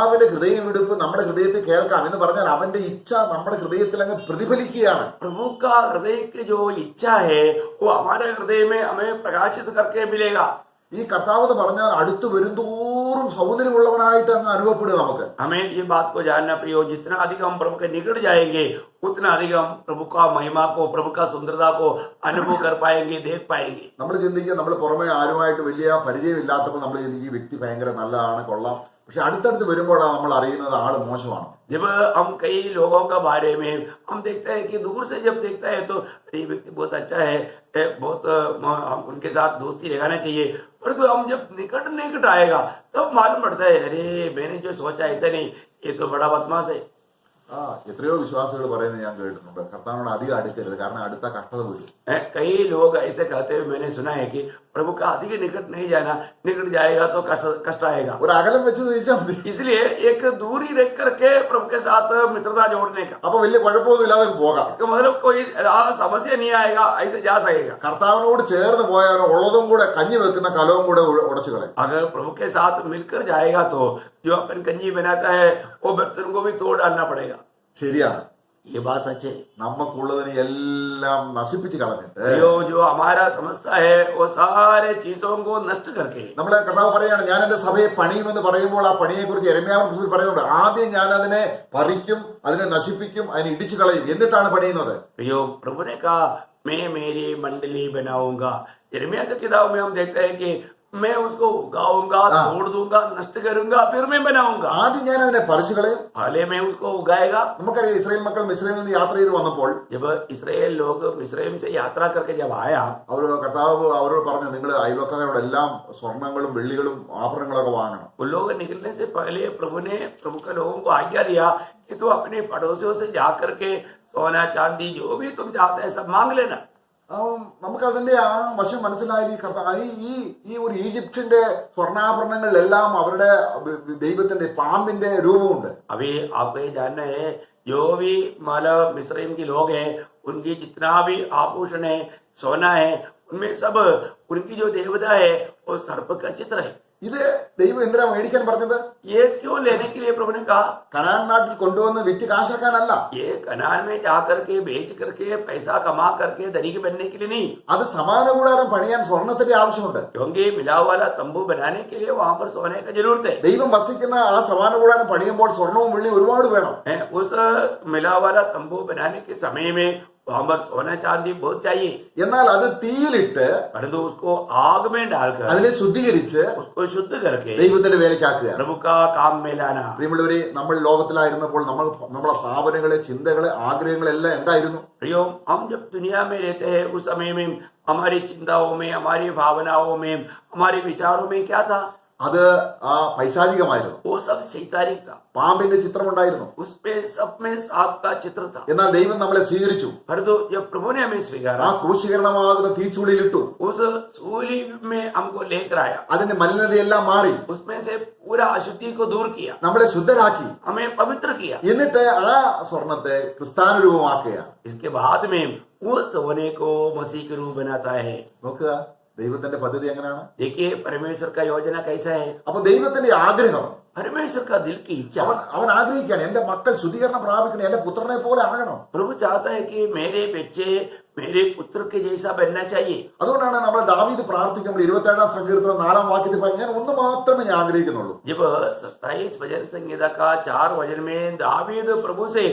കർത്താവിന്റെ ഹൃദയമിടിപ്പ് നമ്മുടെ ഹൃദയത്തിൽ കേൾക്കാം എന്ന് പറഞ്ഞാൽ അവന്റെ ഇച്ഛ നമ്മുടെ ഹൃദയത്തിൽ അങ്ങ് പ്രതിഫലിക്കുകയാണ്. प्रभु का हृदय की जो इच्छा है वो हमारे हृदय में हमें प्रकाशित करके मिलेगा. ഈ കർത്താവ് എന്ന് പറഞ്ഞാൽ അടുത്ത് വരുന്തോറും സൗന്ദര്യമുള്ളവനായിട്ട് അങ്ങ് അനുഭവപ്പെടുക നമുക്ക്. हमें ये बात को जानना प्रियो, जितना अधिक हम प्रभु के निकट जाएंगे उतना अधिक हम प्रभु का महिमा को, प्रभु का सुंदरता को अनुभव कर पाएंगे, देख पाएंगे. നമ്മൾ ചിന്തിക്കുക, നമ്മൾ പുറമെ ആരുമായിട്ട് വലിയ പരിചയമില്ലാത്തപ്പോൾ നമ്മൾ ചിന്തിക്കും ഈ व्यक्ति ഭയങ്കര നല്ലതാണ്, കൊള്ളാം. പക്ഷെ അടുത്തടുത്ത് വരുമ്പോഴാണ് നമ്മൾ അറിയുന്നത് ആള് മോശമാണ്. जब हम कई लोगों के बारे में हम देखते हैं कि दूर से जब देखता है तो ये व्यक्ति बहुत अच्छा है, बहुत हम उनके साथ दोस्ती लगाना चाहिए. परंतु हम जब निकट आएगा तब मालूम पड़ता है, अरे मैंने जो सोचा ऐसा नहीं, ये तो बड़ा बदमाश है. എത്രയോ വിശ്വാസികൾ പറയുന്നത് ഞാൻ കേട്ടിട്ടുണ്ട്, കർത്താവിനോട് അധികം അടുക്കരുത്, കാരണം അടുത്ത കഷ്ടത വരും. कई लोग ऐसे कहते हुए मैंने सुना है कि प्रभु का अधिक निकट नहीं जाना, निकट जाएगा तो कष्ट आएगा. ഒരു അകലം വെച്ച് തിരിച്ചാൽ മതി. इसलिए एक दूरी रख करके प्रभु के साथ मित्रता जोड़ने का. അപ്പൊ വലിയ കുഴപ്പമൊന്നുമില്ലാതെ പോകാം. इसका मतलब कोई समस्या नहीं आएगा, ऐसे जा सकेगा. കർത്താവിനോട് ചേർന്ന് പോയാൽ ഉള്ളതും കൂടെ കഞ്ഞി വെക്കുന്ന കലവും കൂടെ ഉടച്ചു കളയും. अगर प्रभु के साथ मिलकर जाएगा तो जो अपन कंजी बनाता है वो बर्तन को भी तोड़ डालना पड़ेगा. ശരിയാണ്. ये बात सच है। നമുക്കുള്ളതിനെ എല്ലാം നശിപ്പിച്ച് കളഞ്ഞിട്ട് प्रियो, जो हमारा समझता है वो सारे चीजों को नष्ट करके, നമ്മളെ കർത്താവ് പറയാണ്, ഞാൻ എന്റെ സഭയെ പണിയുമെന്ന് പറയുമ്പോൾ ആ പണിയെ കുറിച്ച് യെരമ്യാവിന്റെ പുസ്തകത്തിൽ പറയുന്നുണ്ട്, ആദ്യം ഞാൻ അതിനെ പറിക്കും, അതിനെ നശിപ്പിക്കും, അതിനെ ഇടിച്ചു കളയും, എന്നിട്ടാണ് പണിയുന്നത്. प्रियो, प्रभु ने कहा मैं मेरी मंडली बनाऊंगा। यिर्मयाह की किताब में हम देखते हैं कि मैं उसको उगाऊंगा, तोड़ दूंगा, नष्ट करूंगा, फिर मैं बनाऊंगा। ആദ്യം ഞാൻ അതിനെ പറിച്ചു കളയും. पहले मैं उसको उगाएगा। നമുക്കറിയാം, ഇസ്രായേൽ മക്കൾ മിസ്രൈമിൽ നിന്ന് യാത്ര ചെയ്ത് വന്നപ്പോൾ जब इसराइल लोग मिस्रैम से यात्रा करके जब आया, കർത്താവ് അവരോട് പറഞ്ഞു, നിങ്ങൾ അയൽവക്കാരോടെല്ലാം സ്വർണ്ണങ്ങളും വെള്ളികളും ആഭരണങ്ങളൊക്കെ വാങ്ങണം. उन लोग निकलने से पहले प्रभु के लोगों को आज्ञा दिया कि तू अपने पड़ोसियों से जाकर के सोना चांदी जो भी तुम चाहते हैं सब मांग लेना। നമുക്കതിന്റെ ആ വശം മനസ്സിലായി. ഈ ഒരു ഈജിപ്തിന്റെ സ്വർണ്ണാഭരണങ്ങളിലെല്ലാം അവരുടെ ദൈവത്തിന്റെ പാമ്പിന്റെ രൂപമുണ്ട്. अभी आपको ये जानना है, जो भी मिस्रैम के लोग हैं, उनकी जितना भी आभूषण है, सोना है, उनमें सब उनकी जो देवता है वो सर्प का चित्र है। ഇത് ദൈവം എന്തിനാ മേടിക്കാൻ പറഞ്ഞത്? ये क्यों लेने के लिए प्रभु ने कहा? കനാൻ നാട്ടിൽ കൊണ്ടുവന്ന് വിറ്റ് കാശാക്കാനല്ല. ये कनान में जाकर के बेच करके पैसा कमा करके धनिक बनने के लिए नहीं। അത് സമാന കൂടാരം പണിയാൻ സ്വർണത്തിന്റെ ആവശ്യമുണ്ട്. क्योंकि मिलाव वाला तंबू बनाने के लिए वहां पर सोने का जरूरत है। ദൈവം വസിക്കുന്ന ആ സമാന കൂടാരം പണിയുമ്പോൾ സ്വർണവും വെള്ളിയും ഒരുപാട് വേണം. उस मिलाव वाला तंबू बनाने के समय में वहां पर सोना चांदी बहुत चाहिए। എന്നാൽ അത് തീയിലിട്ട് परंतु उसको आग में डालकर അതിനെ ശുദ്ധീകരിച്ച് उसको शुद्ध करके ദൈവത്തിന്റെ വേലയ്ക്കാക്കുക. प्रभु का काम में लाना। പ്രിയമുള്ളവരെ, നമ്മൾ ലോകത്തിലായിരുന്നപ്പോൾ നമ്മുടെ ഭാവനകള്, ചിന്തകള്, ആഗ്രഹങ്ങളെല്ലാം എന്തായിരുന്നു? प्रियो, हम जब दुनिया में रहते हैं उस समय में हमारी चिंताओं में, हमारी भावनाओं में, हमारे विचारों में क्या था? അത് ആ പൈശാചികമായിരുന്നു. वो सब शैतानिक था। പാമ്പിന്റെ ചിത്രമുണ്ടായിരുന്നു. उसपे सब में सांप का चित्र था। എന്നാൽ ദൈവം നമ്മളെ സ്വീകരിച്ചു. परंतु जब प्रभु ने हमें ആ स्वीकारा, ക്രൂശീകരണമാകുന്ന തീച്ചുളിയിലിട്ടു. उस सूली में हमको लेकर आया, അതിന്റെ മലിനതയെല്ലാം മാറി उसमें से पूरा अशुद्धि को दूर किया, നമ്മളെ ശുദ്ധരാക്കി. हमें पवित्र किया। എന്നിട്ട് ആ സ്വർണത്തെ ക്രിസ്ത്യാനുരൂപമാക്കുകയാണ്. इसके बाद में उस सोने को मसीह के रूप बनाता है। നോക്കുക, ദൈവത്തിന്റെ പദ്ധതി എങ്ങനെയാണ്. देखिए परमेश्वर का योजना कैसा है। അപ്പൊ ദൈവത്തിന്റെ ആഗ്രഹം, परमेश्वर का दिल की इच्छा, അവൻ ആഗ്രഹിക്കുകയാണ്, എന്റെ മക്കൾ ശുദ്ധീകരണം പ്രാപിക്കണം, എന്റെ പുത്രനെ പോലെ ആകണം. प्रभु चाहता है कि मेरे बच्चे मेरे पुत्र के जैसा बनना चाहिए। അതുകൊണ്ടാണ് നമ്മൾ ദാവീദ് പ്രാർത്ഥിക്കുമ്പോൾ 27-ാം സങ്കീർത്തനം 4-ാം വാക്യത്തിൽ പറയും, ഞാൻ ഒന്ന് മാത്രമേ ഞാൻ ആഗ്രഹിക്കുന്നുള്ളൂ. जब 27 भजन संहिता का 4 वचन में दावीद प्रभु से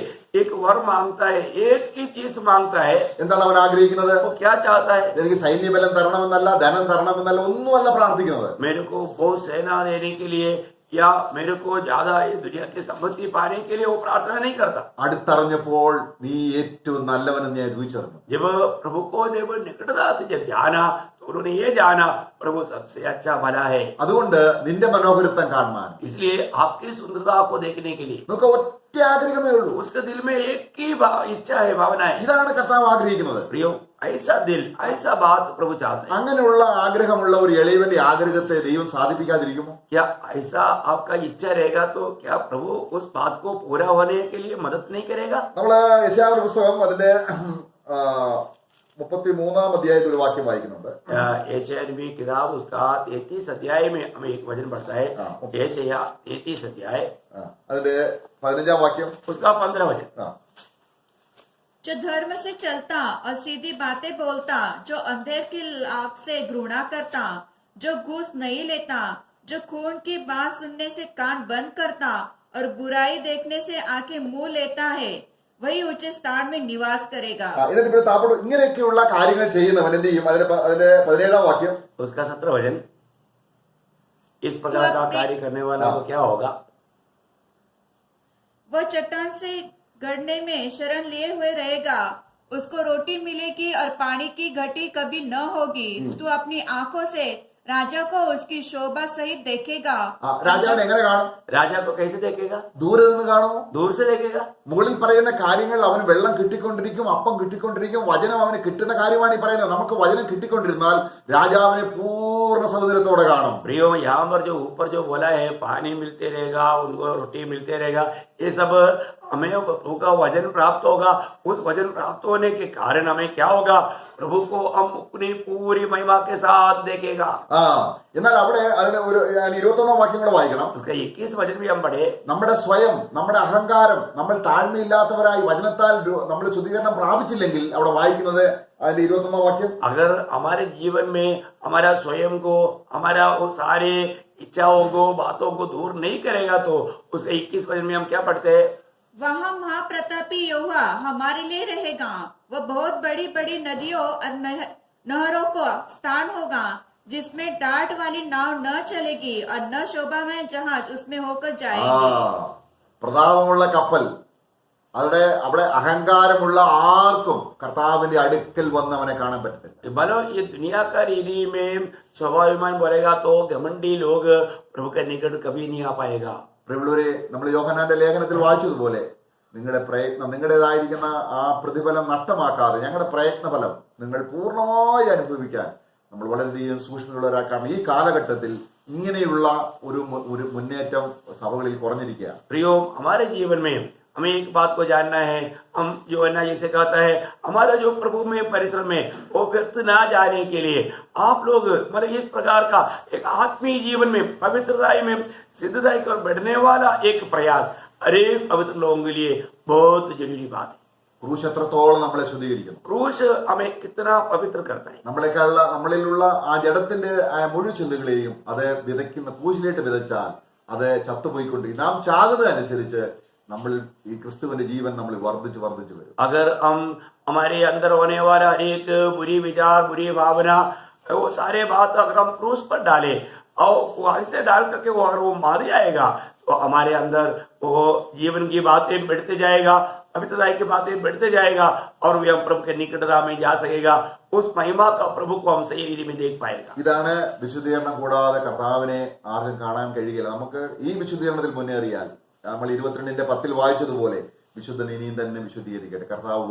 एक वर मांगता है, एक ही चीज मांगता है। എന്താണ് അവൻ ആഗ്രഹിക്കുന്നത്? वो क्या चाहता है? എനിക്ക് സൈന്യബലം തരണമെന്നല്ല, ധനം തരണമെന്നല്ല, ഒന്നുമല്ല പ്രാർത്ഥിക്കുന്നത്. मेरे को बहुत सेना देने के लिए या मेरे को ज्यादा ये दुनिया की संपत्ति पाने के लिए वो प्रार्थना नहीं करता। അടുത്തറിഞ്ഞപ്പോൾ നീ ഏറ്റവും നല്ലവനെന്ന് ഞാൻ രുചിച്ചറിഞ്ഞു. जब प्रभु को जब निकटता से जब जाना तो उन्होंने ये जाना प्रभु सबसे अच्छा भला है। അതുകൊണ്ട് നിന്റെ മനോഹരത്വം കാണാൻ इसलिए आपकी सुंदरता को देखने के लिए നമുക്ക് ഒറ്റ ആഗ്രഹമേ ഉള്ളൂ. उसके दिल में एक ही इच्छा है, भावना है। ഇതാണ് കർത്താവ് ആഗ്രഹിക്കുന്നത്. प्रियो, ऐसा दिल, ऐसा बात प्रभु चाहते हैं। അങ്ങനെയുള്ള ആഗ്രഹമുള്ള ഒരു എളിയവന്റെ ആഗ്രഹത്തെ ദൈവം സാധിപ്പിക്കാതിരിക്കുമോ? क्या ऐसा आपका इच्छा रहेगा तो क्या प्रभु उस बात को पूरा होने के लिए मदद नहीं करेगा? നമ്മള് യെശയ്യാവിന്റെ പുസ്തകം അതിന്റെ 33-ാം അധ്യായത്തിൽ ഒരു വാക്യം വായിക്കുന്നുണ്ട്. यशायाह नबी किताब उसका 33 अध्याय में हमें एक वचन पढ़ता है। यशायाह 33 अध्याय അതിന്റെ 15-ാം വാക്യം. उसका 15 वचन। जो धर्म से चलता और सीधी बातें बोलता, जो अंधेर की लाभ से घृणा करता, जो घूस नहीं लेता, जो खून की बात सुनने से कान बंद करता और बुराई देखने से आंखें मुंह लेता है, वही ऊंचे स्थान में निवास करेगा। എന്നിട്ട് ഇവിടെ താപ്പോട്ട് ഇങ്ങനെയൊക്കെയുള്ള കാര്യങ്ങൾ ചെയ്യുന്നവൻ എന്ത് ചെയ്യും? അതിന്റെ 17-ാം വാക്യം. उसका 17 वचन, इस प्रकार का कार्य करने वाला को क्या होगा? वह चट्टान से गढ़ने में शरण लिए हुए रहेगा, उसको रोटी मिलेगी और पानी की घटी कभी न होगी। तू अपनी आंखों से राजा को उसकी शोभा सहित देखेगा। രാജാവിനെ എങ്ങനെ കാണും? राजा को कैसे देखेगा? ദൂരെ നിന്ന് കാണുമോ? दूर से देखेगा। മുകളിൽ പറയുന്ന കാര്യങ്ങൾ അവന് വെള്ളം കിട്ടിക്കൊണ്ടിരിക്കും, അപ്പം കിട്ടിക്കൊണ്ടിരിക്കും, വചനം അവന് കിട്ടുന്ന കാര്യമാണ് ഈ പറയുന്നത്. നമുക്ക് വചനം കിട്ടിക്കൊണ്ടിരുന്നാൽ രാജാവിനെ പൂർണ്ണ സൗന്ദര്യത്തോടെ കാണും. प्रियो, यहाँ पर जो ऊपर जो बोला है पानी मिलते रहेगा, उनको रोटी मिलते रहेगा, ये सब हमें प्रभु का वचन प्राप्त होगा। उस वचन प्राप्त होने के कारण हमें क्या होगा? प्रभु को हम अपनी पूरी महिमा के साथ देखेगा। എന്നാൽ അവിടെ അതിന് ഒരു 21 വാക്യം കൂടെ വായിക്കണം. उसका 21 वचन भी हम पढ़े. നമ്മുടെ സ്വയം, നമ്മുടെ അഹങ്കാരം, നമ്മൾ താഴ്മയില്ലാത്തവരായി വചനത്താൽ നമ്മൾ ശുദ്ധീകരണം പ്രാപിച്ചില്ലെങ്കിൽ, അവിടെ വായിക്കുന്നത് അതിന്റെ 21 വാക്യം, अगर हमारे जीवन में हमारा स्वयं को, हमारा वो सारे इच्छाओं को, बातों को दूर नहीं करेगा, तो उसका 21 वचन में हम क्या पढ़ते हैं? वहाँ महाप्रतापी यहोवा हमारे लिए रहेगा, वह बहुत बड़ी बड़ी नदियों और नहरों को स्थान होगा, जिसमें डाट वाली नाव न चलेगी और न शोभामय जहाज उसमें होकर जाएंगे. പ്രതാപമുള്ള കപ്പൽ, അവിടെ അഹങ്കാരമുള്ള ആർക്കും കർത്താവിന്റെ അടുക്കൽ വന്ന് അവനെ കാണാൻ പറ്റത്തില്ല. मानो ये दुनिया का रीति में स्वाभिमान बोलेगा तो घमंडी लोग प्रभु के निकट कभी नहीं आ पाएगा. പ്രിയമുള്ളവരെ, നമ്മൾ യോഹന്നാന്റെ ലേഖനത്തിൽ വായിച്ചതുപോലെ നിങ്ങളുടെ പ്രയത്നം, നിങ്ങളുടേതായിരിക്കുന്ന ആ പ്രതിഫലം നഷ്ടമാക്കാതെ ഞങ്ങളുടെ പ്രയത്നഫലം നിങ്ങൾ പൂർണ്ണമായി അനുഭവിക്കാൻ നമ്മൾ വളരെയധികം സൂക്ഷ്മതയുള്ളവരാക്കാണ്. ഈ കാലഘട്ടത്തിൽ ഇങ്ങനെയുള്ള ഒരു മുന്നേറ്റം സഭകളിൽ കുറഞ്ഞിരിക്കുക. प्रियो, हमारे जीवन में हमें एक बात को जानना है. हम जो अन्ना जैसे कहता है, हमारा जो प्रभु में परिश्रम है वो व्यर्थ ना जाने के लिए आप लोग मतलब इस प्रकार का एक आत्मीय जीवन में पवित्रता में सिद्धता की ओर बढ़ने वाला एक प्रयास हरेक पवित्र लोगों के लिए बहुत जरूरी बात है. ക്രൂശ് എത്രത്തോളം നമ്മളെ ശുദ്ധീകരിക്കുന്നു, क्रूस हमें कितना पवित्र करता है. നമ്മളിലുള്ള ആ ജഡത്തിന്റെ മുഴു ചിന്തകളെയും അത് വിതയ്ക്കുന്ന ക്രൂശിലേക്ക് വിതച്ചാൽ അത് ചത്തുപോയിക്കൊണ്ടിരിക്കും. നാം ചാകുന്നതനുസരിച്ച് നമ്മൾ ഈ ക്രിസ്തുവിന്റെ ജീവൻ നമ്മൾ വർദ്ധിച്ച് വരും. अगर हम हमारे अंदर होने वाला एक बुरी विचार, बुरी भावना, वो सारे बात अगर हम क्रूस पर डालें और ऐसे डाल करके वो अगर वो मार जाएगा तो हमारे अंदर वो जीवन की बातें बढ़ते जाएगा, पवित्रता की बातें बढ़ते जाएगा और वे हम प्रभु के निकटता में जा सकेगा. उस महिमा का प्रभु को हम सही रीति में देख पाएगा. ഇതാണ് വിശുദ്ധീകരണം കൂടാതെ കർത്താവിനെ ആർക്കും കാണാൻ കഴിയില്ല. നമുക്ക് ഈ വിശുദ്ധീകരണത്തിൽ മുന്നേറിയാൽ നമ്മൾ 22:10 വായിച്ചതുപോലെ വിശുദ്ധൻ ഇനിയും തന്നെ വിശുദ്ധീകരിക്കട്ടെ. കർത്താവ്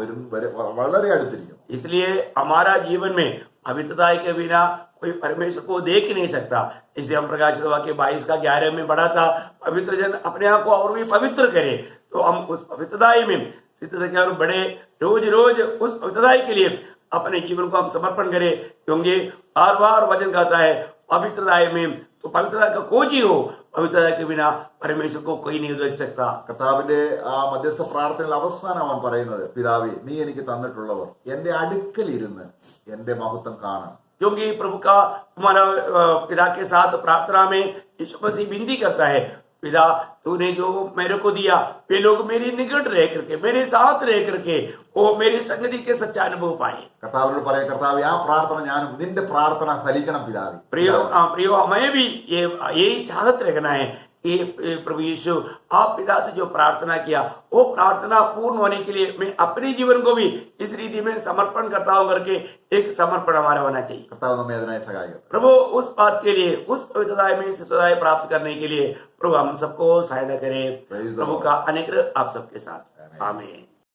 വളരെ അടുത്തിരിക്കും. इसलिए हमारा जीवन में पवित्रता के बिना कोई परमेश्वर को देख नहीं सकता. इसे हम प्रकाशित वाक्य 22 का 11 में पढ़ा था, पवित्र जन अपने आप को और भी पवित्र करे. तो हम उस पवित्रता में सिद्धता की ओर बढ़े, रोज रोज उस पवित्रता के लिए अपने जीवन को हम समर्पण करें. क्योंकि बार बार वचन कहता है पवित्रता में, तो पवित्रता का खोजी हो, पवित्रता के बिना परमेश्वर को कोई नहीं देख सकता. കർത്താവിന്റെ ആ മധ്യസ്ഥ പ്രാർത്ഥനയിൽ അവസാനം അവൻ പറയുന്നത്, പിതാവേ, നീ എനിക്ക് തന്നിട്ടുള്ളവർ എന്റെ അടുക്കൽ ഇരുന്ന് എന്റെ മഹത്വം കാണണം. क्योंकि प्रभु का हमारा पिता के साथ प्रार्थना में यीशु मसीह विनती करता है, पिता तूने जो मेरे को दिया वे लोग मेरे निकट रह करके, मेरे साथ रह करके वो मेरी संगति के सच्चा अनुभव पाए. കർത്താവിനോട് പറയാം, കർത്താവേ, ആ പ്രാർത്ഥന ഞാനും നിന്റെ പ്രാർത്ഥന ഫലിക്കണം പിതാവേ. प्रियो हमें भी यही चाहत रखना है कि प्रभु यीशु आप पिता से जो प्रार्थना किया वो प्रार्थना पूर्ण होने के लिए मैं अपने जीवन को भी इस रीति में समर्पण करता हूं करके एक समर्पण हमारा होना चाहिए. കർത്താവ് നമ്മെ അതിനായി സഹായിക്കും. प्रभु उस बात के लिए, उस पवित्रता में सिद्धता प्राप्त करने के लिए प्रभु हम सबको सहायता करे. प्रभु का अनुग्रह आप सबके साथ. आमीन.